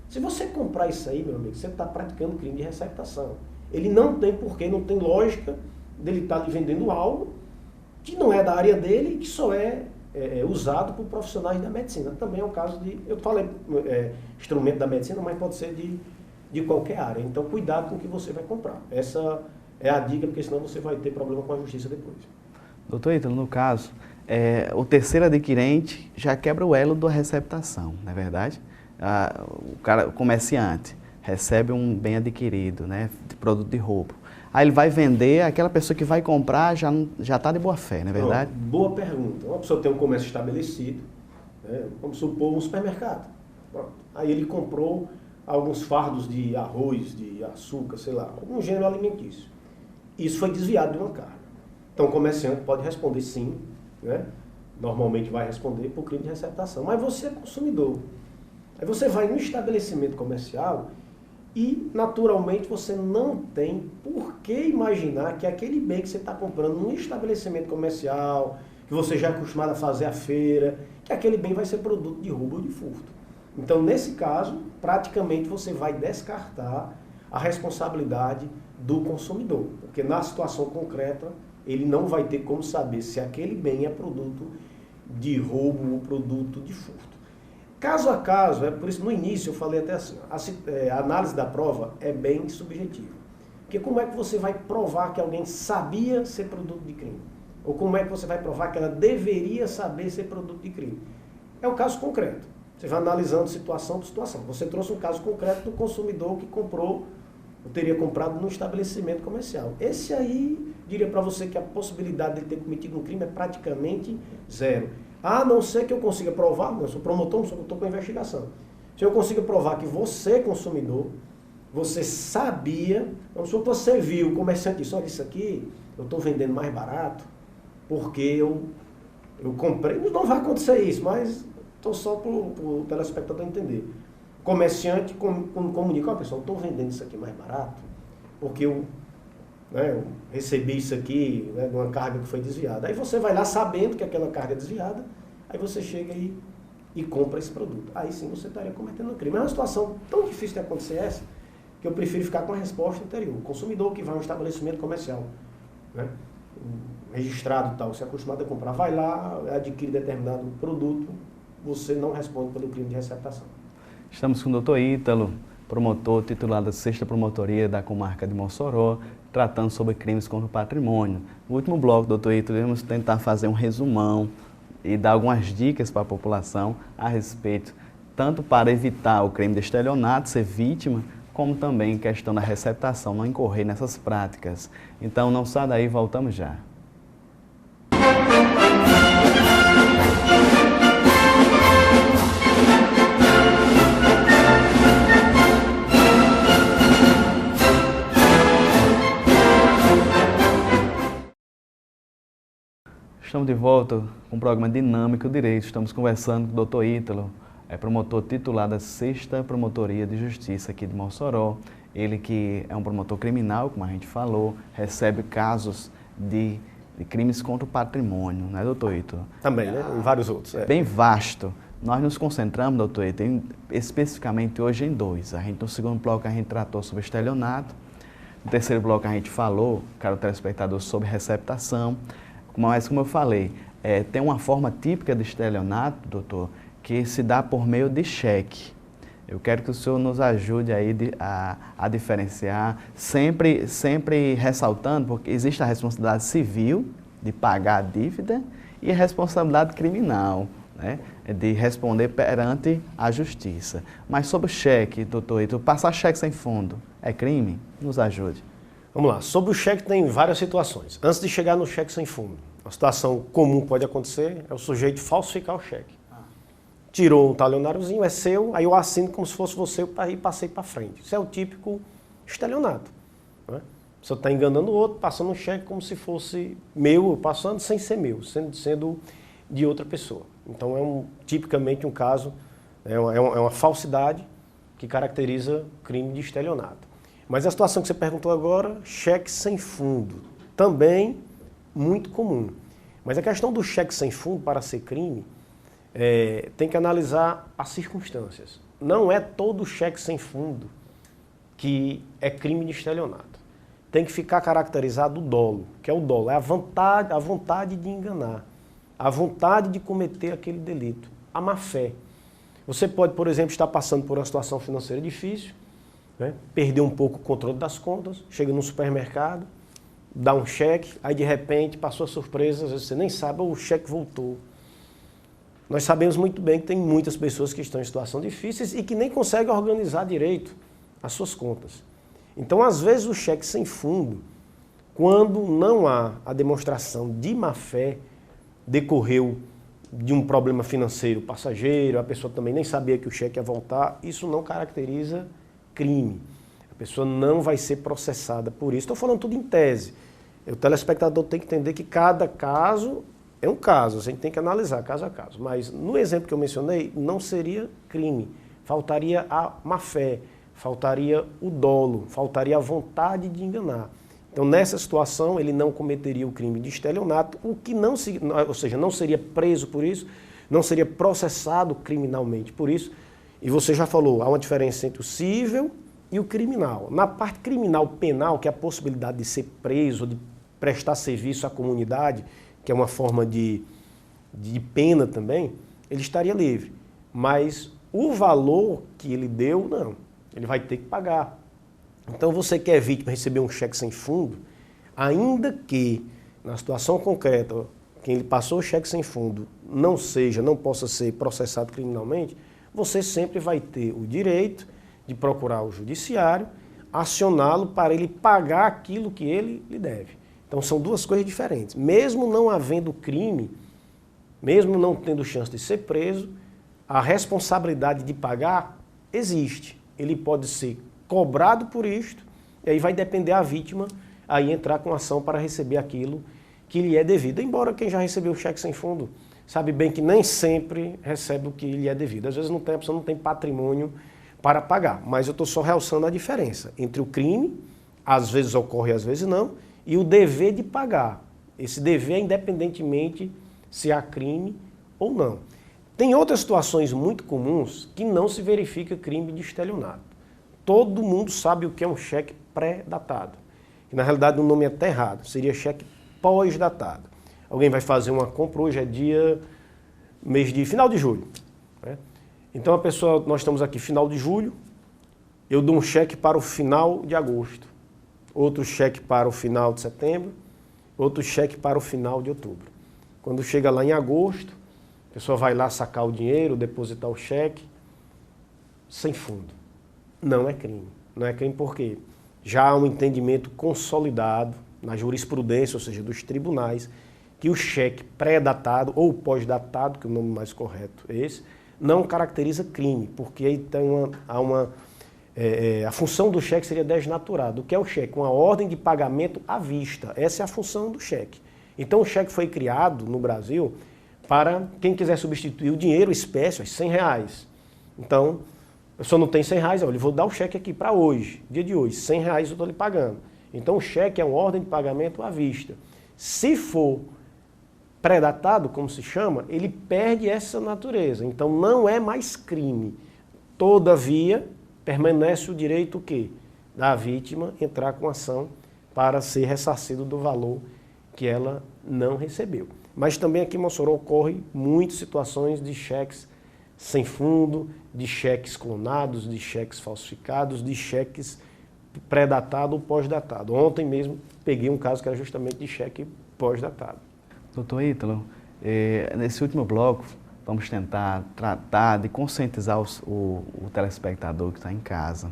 Se você comprar isso aí, meu amigo, você está praticando crime de receptação. Ele não tem porquê, não tem lógica dele estar lhe vendendo algo que não é da área dele e que só é usado por profissionais da medicina. Também é o caso de, eu falei instrumento da medicina, mas pode ser de qualquer área. Então, cuidado com o que você vai comprar. Essa é a dica, porque senão você vai ter problema com a justiça depois. Doutor Ítalo, no caso, o terceiro adquirente já quebra o elo da receptação, não é verdade? O comerciante recebe um bem adquirido, né, de produto de roubo. Aí ele vai vender, aquela pessoa que vai comprar já está de boa fé, não é verdade? Boa pergunta. Uma pessoa tem um comércio estabelecido, né, vamos supor um supermercado. Aí ele comprou alguns fardos de arroz, de açúcar, sei lá, algum gênero alimentício. Isso foi desviado de uma carga. Então o comerciante pode responder sim, né? Normalmente vai responder por crime de receptação. Mas você é consumidor. Aí você vai no estabelecimento comercial e, naturalmente, você não tem por que imaginar que aquele bem que você está comprando num estabelecimento comercial, que você já é acostumado a fazer a feira, que aquele bem vai ser produto de roubo ou de furto. Então, nesse caso, praticamente você vai descartar a responsabilidade do consumidor, porque na situação concreta ele não vai ter como saber se aquele bem é produto de roubo ou produto de furto. Caso a caso, por isso no início eu falei até assim, a análise da prova é bem subjetiva. Porque como é que você vai provar que alguém sabia ser produto de crime? Ou como é que você vai provar que ela deveria saber ser produto de crime? É o caso concreto. Você vai analisando situação por situação. Você trouxe um caso concreto do consumidor que comprou, ou teria comprado num estabelecimento comercial. Esse aí, diria para você que a possibilidade de ele ter cometido um crime é praticamente zero. A não ser que eu consiga provar, eu sou promotor, não estou com a investigação. Se eu consiga provar que você, consumidor, você sabia, vamos supor que você viu, o comerciante disse, olha, isso aqui eu estou vendendo mais barato, porque eu comprei, não vai acontecer isso, mas estou só para o telespectador entender. O comerciante comunica, ó, pessoal, estou vendendo isso aqui mais barato, porque eu recebi isso aqui, né, de uma carga que foi desviada. Aí você vai lá sabendo que aquela carga é desviada, aí você chega e compra esse produto. Aí sim você estaria cometendo um crime. É uma situação tão difícil de acontecer essa, que eu prefiro ficar com a resposta anterior. O consumidor que vai a um estabelecimento comercial, né, registrado e tal, se é acostumado a comprar, vai lá, adquire determinado produto, você não responde pelo crime de receptação. Estamos com o Dr. Ítalo, promotor titular da 6ª Promotoria da Comarca de Mossoró, tratando sobre crimes contra o patrimônio. No último bloco, Dr. Ítalo, vamos tentar fazer um resumão e dar algumas dicas para a população a respeito, tanto para evitar o crime de estelionato, ser vítima, como também questão da receptação, não incorrer nessas práticas. Então, não sai daí, voltamos já. Estamos de volta com o programa Dinâmico Direito. Estamos conversando com o Dr. Ítalo, promotor titular da 6ª Promotoria de Justiça aqui de Mossoró. Ele que é um promotor criminal, como a gente falou, recebe casos de crimes contra o patrimônio, né, doutor Ítalo? Também, né? E vários outros. É. Bem vasto. Nós nos concentramos, doutor Ítalo, especificamente hoje em dois. No segundo bloco a gente tratou sobre estelionato. No terceiro bloco a gente falou, caro telespectador, sobre receptação. Mas, como eu falei, tem uma forma típica de estelionato, doutor, que se dá por meio de cheque. Eu quero que o senhor nos ajude aí a diferenciar, sempre ressaltando, porque existe a responsabilidade civil de pagar a dívida e a responsabilidade criminal, né, de responder perante a justiça. Mas sobre o cheque, doutor Ítalo, passar cheque sem fundo é crime? Nos ajude. Vamos lá, sobre o cheque tem várias situações. Antes de chegar no cheque sem fundo, uma situação comum que pode acontecer é o sujeito falsificar o cheque. Tirou um talionáriozinho, é seu, aí eu assino como se fosse você e passei para frente. Isso é o típico estelionato. Né? Você está enganando o outro, passando um cheque como se fosse meu, passando sem ser meu, sendo de outra pessoa. Então tipicamente um caso, é uma falsidade que caracteriza crime de estelionato. Mas a situação que você perguntou agora, cheque sem fundo, também muito comum. Mas a questão do cheque sem fundo para ser crime, tem que analisar as circunstâncias. Não é todo cheque sem fundo que é crime de estelionato. Tem que ficar caracterizado o dolo, que é o dolo, é a vontade de enganar, a vontade de cometer aquele delito, a má-fé. Você pode, por exemplo, estar passando por uma situação financeira difícil, né? Perder um pouco o controle das contas, chega no supermercado, dá um cheque, aí de repente passou a surpresa, às vezes você nem sabe, o cheque voltou. Nós sabemos muito bem que tem muitas pessoas que estão em situações difíceis e que nem conseguem organizar direito as suas contas. Então, às vezes, o cheque sem fundo, quando não há a demonstração de má-fé, decorreu de um problema financeiro passageiro, a pessoa também nem sabia que o cheque ia voltar, isso não caracteriza crime. A pessoa não vai ser processada por isso. Estou falando tudo em tese. O telespectador tem que entender que cada caso é um caso, a gente tem que analisar caso a caso. Mas no exemplo que eu mencionei, não seria crime. Faltaria a má-fé, faltaria o dolo, faltaria a vontade de enganar. Então, nessa situação, ele não cometeria o crime de estelionato, o que não, ou seja, não seria preso por isso, não seria processado criminalmente por isso. E você já falou, há uma diferença entre o cível e o criminal. Na parte criminal penal, que é a possibilidade de ser preso, de prestar serviço à comunidade, que é uma forma de pena também, ele estaria livre. Mas o valor que ele deu, não. Ele vai ter que pagar. Então você que é vítima receber um cheque sem fundo, ainda que na situação concreta, quem lhe passou o cheque sem fundo não possa ser processado criminalmente, você sempre vai ter o direito de procurar o judiciário, acioná-lo para ele pagar aquilo que ele lhe deve. Então são duas coisas diferentes. Mesmo não havendo crime, mesmo não tendo chance de ser preso, a responsabilidade de pagar existe. Ele pode ser cobrado por isto, e aí vai depender a vítima aí entrar com ação para receber aquilo que lhe é devido. Embora quem já recebeu o cheque sem fundo sabe bem que nem sempre recebe o que lhe é devido. Às vezes a pessoa não tem patrimônio para pagar. Mas eu estou só realçando a diferença entre o crime, às vezes ocorre, às vezes não, e o dever de pagar. Esse dever é independentemente se há crime ou não. Tem outras situações muito comuns que não se verifica crime de estelionato. Todo mundo sabe o que é um cheque pré-datado. Que na realidade o nome é até errado, seria cheque pós-datado. Alguém vai fazer uma compra, hoje é mês de final de julho, né? Então a pessoa, nós estamos aqui final de julho, eu dou um cheque para o final de agosto, outro cheque para o final de setembro, outro cheque para o final de outubro. Quando chega lá em agosto, a pessoa vai lá sacar o dinheiro, depositar o cheque, sem fundo. Não é crime. Não é crime porque já há um entendimento consolidado na jurisprudência, ou seja, dos tribunais, que o cheque pré-datado ou pós-datado, que é o nome mais correto é esse, não caracteriza crime, porque aí tem a função do cheque seria desnaturada. O que é o cheque? Uma ordem de pagamento à vista. Essa é a função do cheque. Então o cheque foi criado no Brasil para quem quiser substituir o dinheiro, espécie, R$100. Então, a pessoa não tem R$100, olha, eu vou dar o cheque aqui para hoje, dia de hoje, R$100 eu estou lhe pagando. Então o cheque é uma ordem de pagamento à vista. Se for pré-datado, como se chama, ele perde essa natureza. Então não é mais crime. Todavia, permanece o direito o quê? Da vítima entrar com ação para ser ressarcido do valor que ela não recebeu. Mas também aqui em Mossoró ocorre muitas situações de cheques sem fundo, de cheques clonados, de cheques falsificados, de cheques pré-datado ou pós-datado. Ontem mesmo peguei um caso que era justamente de cheque pós-datado. Doutor Ítalo, nesse último bloco vamos tentar tratar de conscientizar o telespectador que está em casa.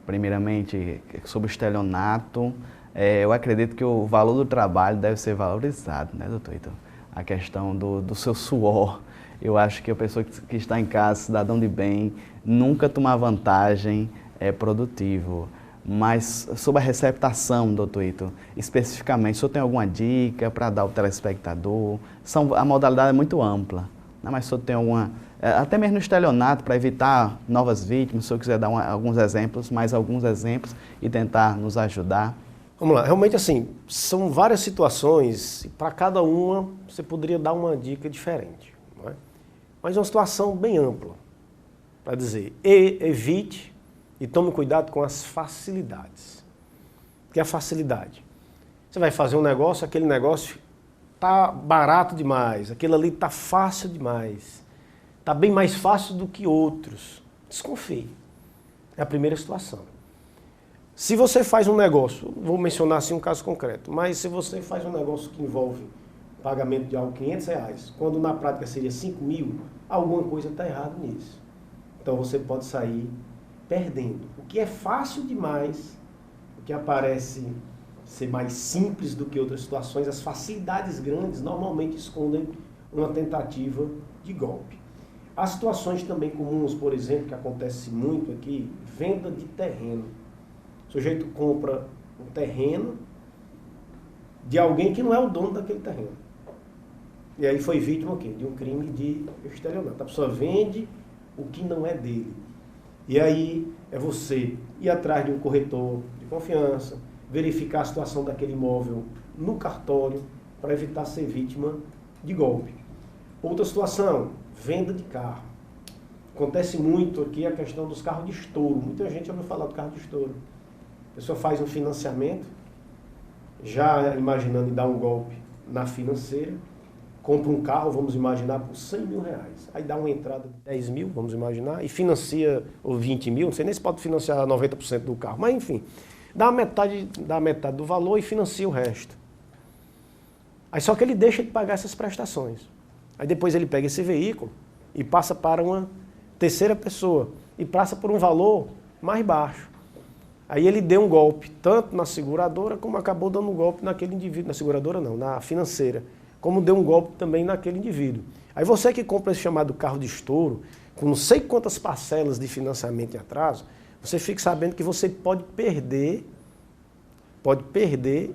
Primeiramente, sobre o estelionato, eu acredito que o valor do trabalho deve ser valorizado, né, doutor Ítalo? A questão do seu suor. Eu acho que a pessoa que está em casa, cidadão de bem, nunca tomar vantagem é produtivo. Mas sobre a receptação, doutor Ítalo, especificamente, o senhor tem alguma dica para dar ao telespectador? A modalidade é muito ampla, né? Mas o senhor tem alguma, até mesmo no estelionato, para evitar novas vítimas, se o senhor quiser dar alguns exemplos, mais alguns exemplos e tentar nos ajudar? Vamos lá, realmente assim, são várias situações e para cada uma você poderia dar uma dica diferente, não é? Mas é uma situação bem ampla, para dizer, evite e tome cuidado com as facilidades. O que é a facilidade? Você vai fazer um negócio, aquele negócio está barato demais, aquele ali está fácil demais, está bem mais fácil do que outros. Desconfie. É a primeira situação. Se você faz um negócio, vou mencionar assim um caso concreto, mas se você faz um negócio que envolve pagamento de algo R$500, quando na prática seria 5 mil, alguma coisa está errada nisso. Então você pode sair perdendo. O que é fácil demais, o que aparece ser mais simples do que outras situações, as facilidades grandes normalmente escondem uma tentativa de golpe. Há situações também comuns, por exemplo, que acontece muito aqui, venda de terreno. O sujeito compra um terreno de alguém que não é o dono daquele terreno. E aí foi vítima o quê? De um crime de estelionato. A pessoa vende o que não é dele. E aí é você ir atrás de um corretor de confiança, verificar a situação daquele imóvel no cartório para evitar ser vítima de golpe. Outra situação, venda de carro. Acontece muito aqui a questão dos carros de estouro. Muita gente já ouviu falar do carro de estouro. A pessoa faz um financiamento, já imaginando em dar um golpe na financeira, compra um carro, vamos imaginar, por R$100 mil. Aí dá uma entrada de 10 mil, vamos imaginar, e financia, ou 20 mil, não sei nem se pode financiar 90% do carro, mas enfim, dá metade do valor e financia o resto. Aí só que ele deixa de pagar essas prestações. Aí depois ele pega esse veículo e passa para uma terceira pessoa e passa por um valor mais baixo. Aí ele deu um golpe, tanto na seguradora, como acabou dando um golpe naquele indivíduo. Na seguradora não, na financeira. Como deu um golpe também naquele indivíduo. Aí você que compra esse chamado carro de estouro, com não sei quantas parcelas de financiamento em atraso, você fica sabendo que você pode perder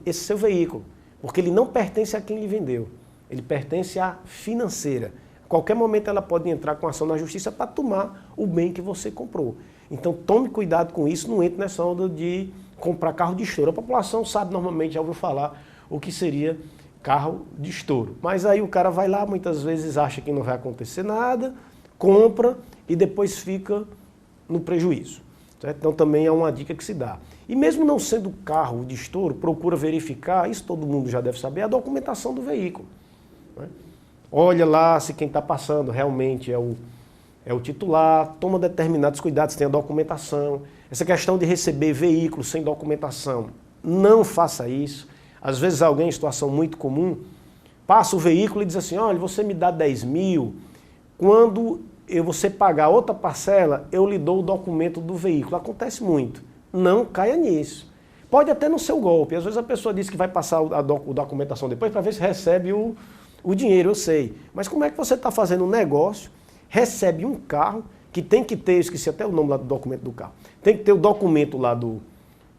esse seu veículo. Porque ele não pertence a quem lhe vendeu. Ele pertence à financeira. A qualquer momento ela pode entrar com ação na justiça para tomar o bem que você comprou. Então tome cuidado com isso, não entre nessa onda de comprar carro de estouro. A população sabe normalmente, já ouviu falar o que seria carro de estouro. Mas aí o cara vai lá, muitas vezes acha que não vai acontecer nada, compra e depois fica no prejuízo. Certo? Então também é uma dica que se dá. E mesmo não sendo carro de estouro, procura verificar, isso todo mundo já deve saber, a documentação do veículo. Né? Olha lá se quem está passando realmente é o titular, toma determinados cuidados, tem a documentação. Essa questão de receber veículos sem documentação, não faça isso. Às vezes alguém em situação muito comum, passa o veículo e diz assim, olha, você me dá 10 mil, quando você pagar outra parcela, eu lhe dou o documento do veículo. Acontece muito. Não caia nisso. Pode até não ser um golpe. Às vezes a pessoa diz que vai passar a documentação depois para ver se recebe o dinheiro, eu sei. Mas como é que você está fazendo um negócio, recebe um carro, que tem que ter, eu esqueci até o nome lá do documento do carro, tem que ter o documento lá do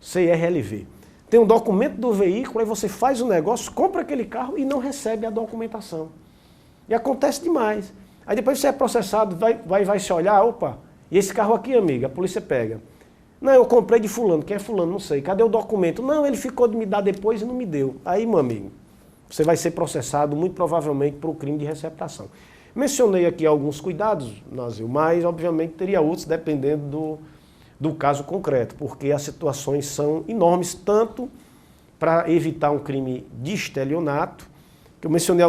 CRLV. Tem um documento do veículo, aí você faz o negócio, compra aquele carro e não recebe a documentação. E acontece demais. Aí depois você é processado, vai se olhar, opa, e esse carro aqui, amiga, a polícia pega. Não, eu comprei de fulano, quem é fulano, não sei, cadê o documento? Não, ele ficou de me dar depois e não me deu. Aí, meu amigo, você vai ser processado muito provavelmente por crime de receptação. Mencionei aqui alguns cuidados, Nazil, mas obviamente teria outros dependendo do caso concreto, porque as situações são enormes, tanto para evitar um crime de estelionato, que eu mencionei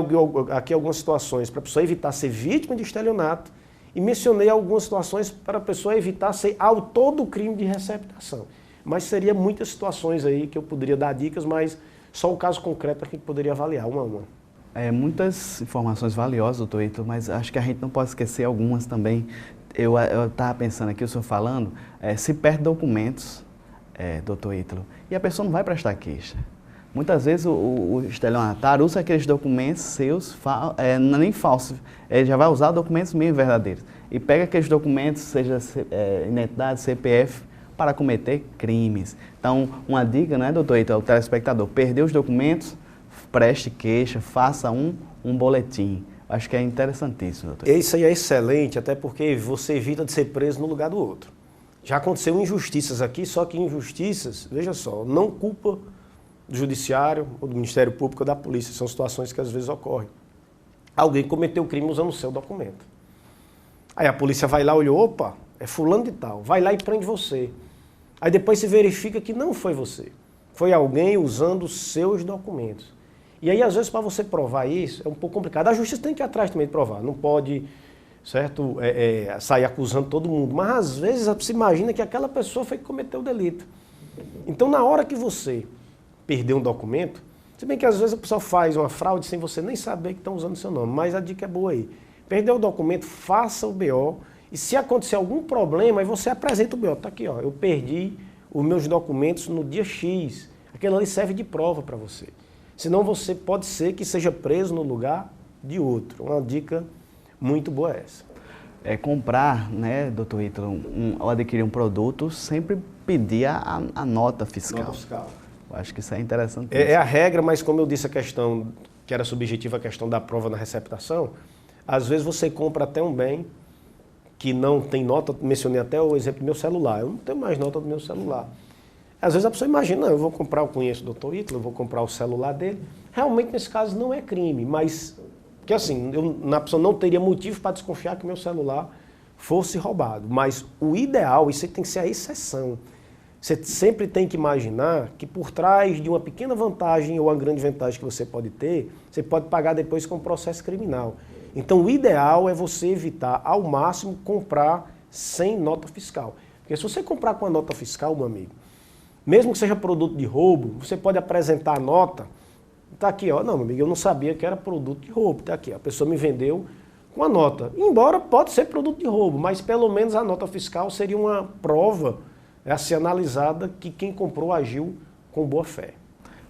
aqui algumas situações para a pessoa evitar ser vítima de estelionato, e mencionei algumas situações para a pessoa evitar ser autor do crime de receptação. Mas seria muitas situações aí que eu poderia dar dicas, mas só o caso concreto é que poderia avaliar, uma a uma. Muitas informações valiosas, doutor Ítalo, mas acho que a gente não pode esquecer algumas também. Eu estava pensando aqui, o senhor falando, se perde documentos, doutor Ítalo, e a pessoa não vai prestar queixa. Muitas vezes o estelionatário usa aqueles documentos seus, não é nem falsos, ele já vai usar documentos mesmo verdadeiros. E pega aqueles documentos, seja identidade, CPF, para cometer crimes. Então, uma dica, né, doutor Ítalo, ao telespectador, perdeu os documentos, preste queixa, faça um boletim. Acho que é interessantíssimo, doutor. Isso aí é excelente, até porque você evita de ser preso no lugar do outro. Já aconteceu injustiças aqui, só que injustiças, veja só, não culpa do Judiciário, ou do Ministério Público ou da Polícia. São situações que às vezes ocorrem. Alguém cometeu crime usando o seu documento. Aí a polícia vai lá, olhou, opa, é fulano de tal, vai lá e prende você. Aí depois se verifica que não foi você. Foi alguém usando os seus documentos. E aí, às vezes, para você provar isso, é um pouco complicado. A justiça tem que ir atrás também de provar. Não pode, certo, sair acusando todo mundo. Mas, às vezes, você imagina que aquela pessoa foi que cometeu o delito. Então, na hora que você perder um documento, se bem que, às vezes, a pessoa faz uma fraude sem você nem saber que estão usando o seu nome. Mas a dica é boa aí. Perdeu o documento, faça o BO. E se acontecer algum problema, aí você apresenta o BO. Está aqui, ó, eu perdi os meus documentos no dia X. Aquilo ali serve de prova para você. Senão você pode ser que seja preso no lugar de outro. Uma dica muito boa essa. Comprar, né, doutor Ítalo, ou adquirir um produto, sempre pedir a nota fiscal. Nota fiscal. Eu acho que isso é interessante. É a regra, mas como eu disse a questão, que era subjetiva a questão da prova na receptação, às vezes você compra até um bem que não tem nota, mencionei até o exemplo do meu celular, eu não tenho mais nota do meu celular. Às vezes a pessoa imagina, não, eu vou comprar, eu conheço o doutor Ítalo, eu vou comprar o celular dele. Realmente, nesse caso, não é crime, mas, que assim, a pessoa não teria motivo para desconfiar que o meu celular fosse roubado. Mas o ideal, isso tem que ser a exceção. Você sempre tem que imaginar que por trás de uma pequena vantagem ou uma grande vantagem que você pode ter, você pode pagar depois com um processo criminal. Então, o ideal é você evitar, ao máximo, comprar sem nota fiscal. Porque se você comprar com a nota fiscal, meu amigo, mesmo que seja produto de roubo, você pode apresentar a nota, Está aqui, ó. Não, meu amigo, eu não sabia que era produto de roubo. Está aqui, a pessoa me vendeu com a nota. Embora pode ser produto de roubo, mas pelo menos a nota fiscal seria uma prova a ser analisada que quem comprou agiu com boa fé.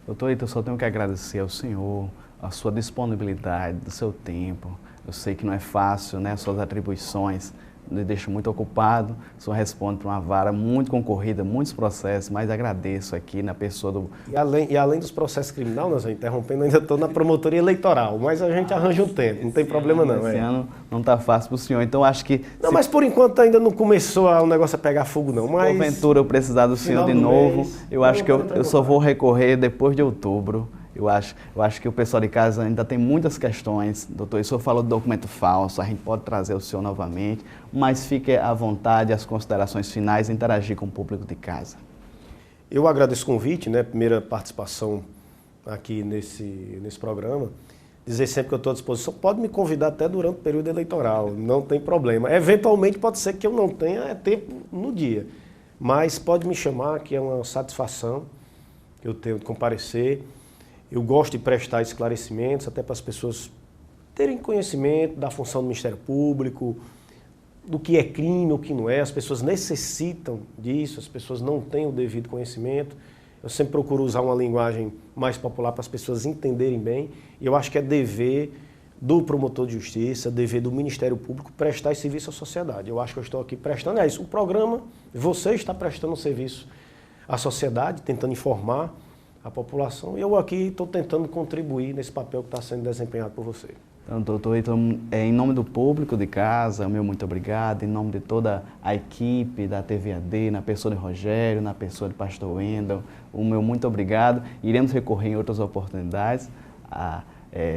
Doutor Ítalo, eu só tenho que agradecer ao senhor, a sua disponibilidade, do seu tempo. Eu sei que não é fácil, né? Suas atribuições me deixam muito ocupado. O senhor responde para uma vara muito concorrida, muitos processos, mas agradeço aqui na pessoa do... E além dos processos criminais, nós interrompendo, ainda estou na promotoria eleitoral, mas a gente arranja um tempo, não tem problema não. Esse ano não está fácil para o senhor, então acho que... Não, mas por enquanto ainda não começou o negócio a pegar fogo não, mas... Porventura eu precisar do senhor de novo, eu acho que eu só vou recorrer depois de outubro. Eu acho que o pessoal de casa ainda tem muitas questões. Doutor, o senhor falou do documento falso, a gente pode trazer o senhor novamente, mas fique à vontade, as considerações finais, interagir com o público de casa. Eu agradeço o convite, né? Primeira participação aqui nesse programa. Dizer sempre que eu estou à disposição. Pode me convidar até durante o período eleitoral, não tem problema. Eventualmente pode ser que eu não tenha tempo no dia, mas pode me chamar, que é uma satisfação que eu tenho de comparecer. Eu gosto de prestar esclarecimentos, até para as pessoas terem conhecimento da função do Ministério Público, do que é crime, o que não é. As pessoas necessitam disso, as pessoas não têm o devido conhecimento. Eu sempre procuro usar uma linguagem mais popular para as pessoas entenderem bem. E eu acho que é dever do promotor de justiça, dever do Ministério Público prestar esse serviço à sociedade. Eu acho que eu estou aqui prestando, é isso, o programa, você está prestando um serviço à sociedade, tentando informar a população, e eu aqui estou tentando contribuir nesse papel que está sendo desempenhado por você. Então, doutor, em nome do público de casa, o meu muito obrigado, em nome de toda a equipe da TVAD, na pessoa de Rogério, na pessoa de Pastor Wendel, o meu muito obrigado. Iremos recorrer em outras oportunidades,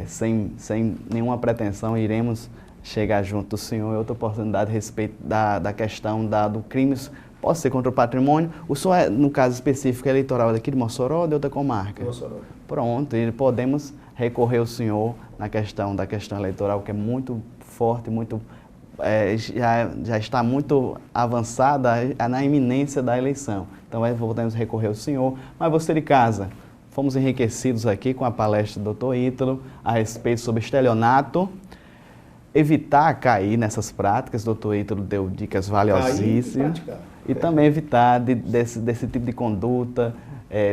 sem nenhuma pretensão, iremos chegar junto do senhor em outra oportunidade a respeito da questão do crimes. Pode ser contra o patrimônio. O senhor, no caso específico, é eleitoral daqui de Mossoró ou de outra comarca? Mossoró. Pronto, e podemos recorrer ao senhor da questão eleitoral, que é muito forte, já está muito avançada na iminência da eleição. Então, podemos recorrer ao senhor. Mas você de casa, fomos enriquecidos aqui com a palestra do doutor Ítalo a respeito sobre estelionato. Evitar cair nessas práticas, o doutor Ítalo deu dicas valiosíssimas. E também evitar desse tipo de conduta,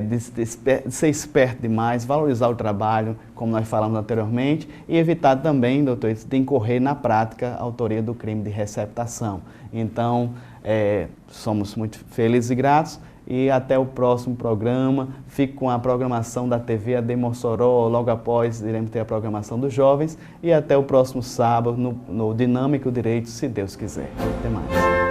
de ser esperto demais, valorizar o trabalho, como nós falamos anteriormente, e evitar também, doutor, de incorrer na prática a autoria do crime de receptação. Então, somos muito felizes e gratos, e até o próximo programa. Fique com a programação da TVAD Mossoró, logo após iremos ter a programação dos jovens, e até o próximo sábado no Dinâmico Direito, se Deus quiser. Até mais.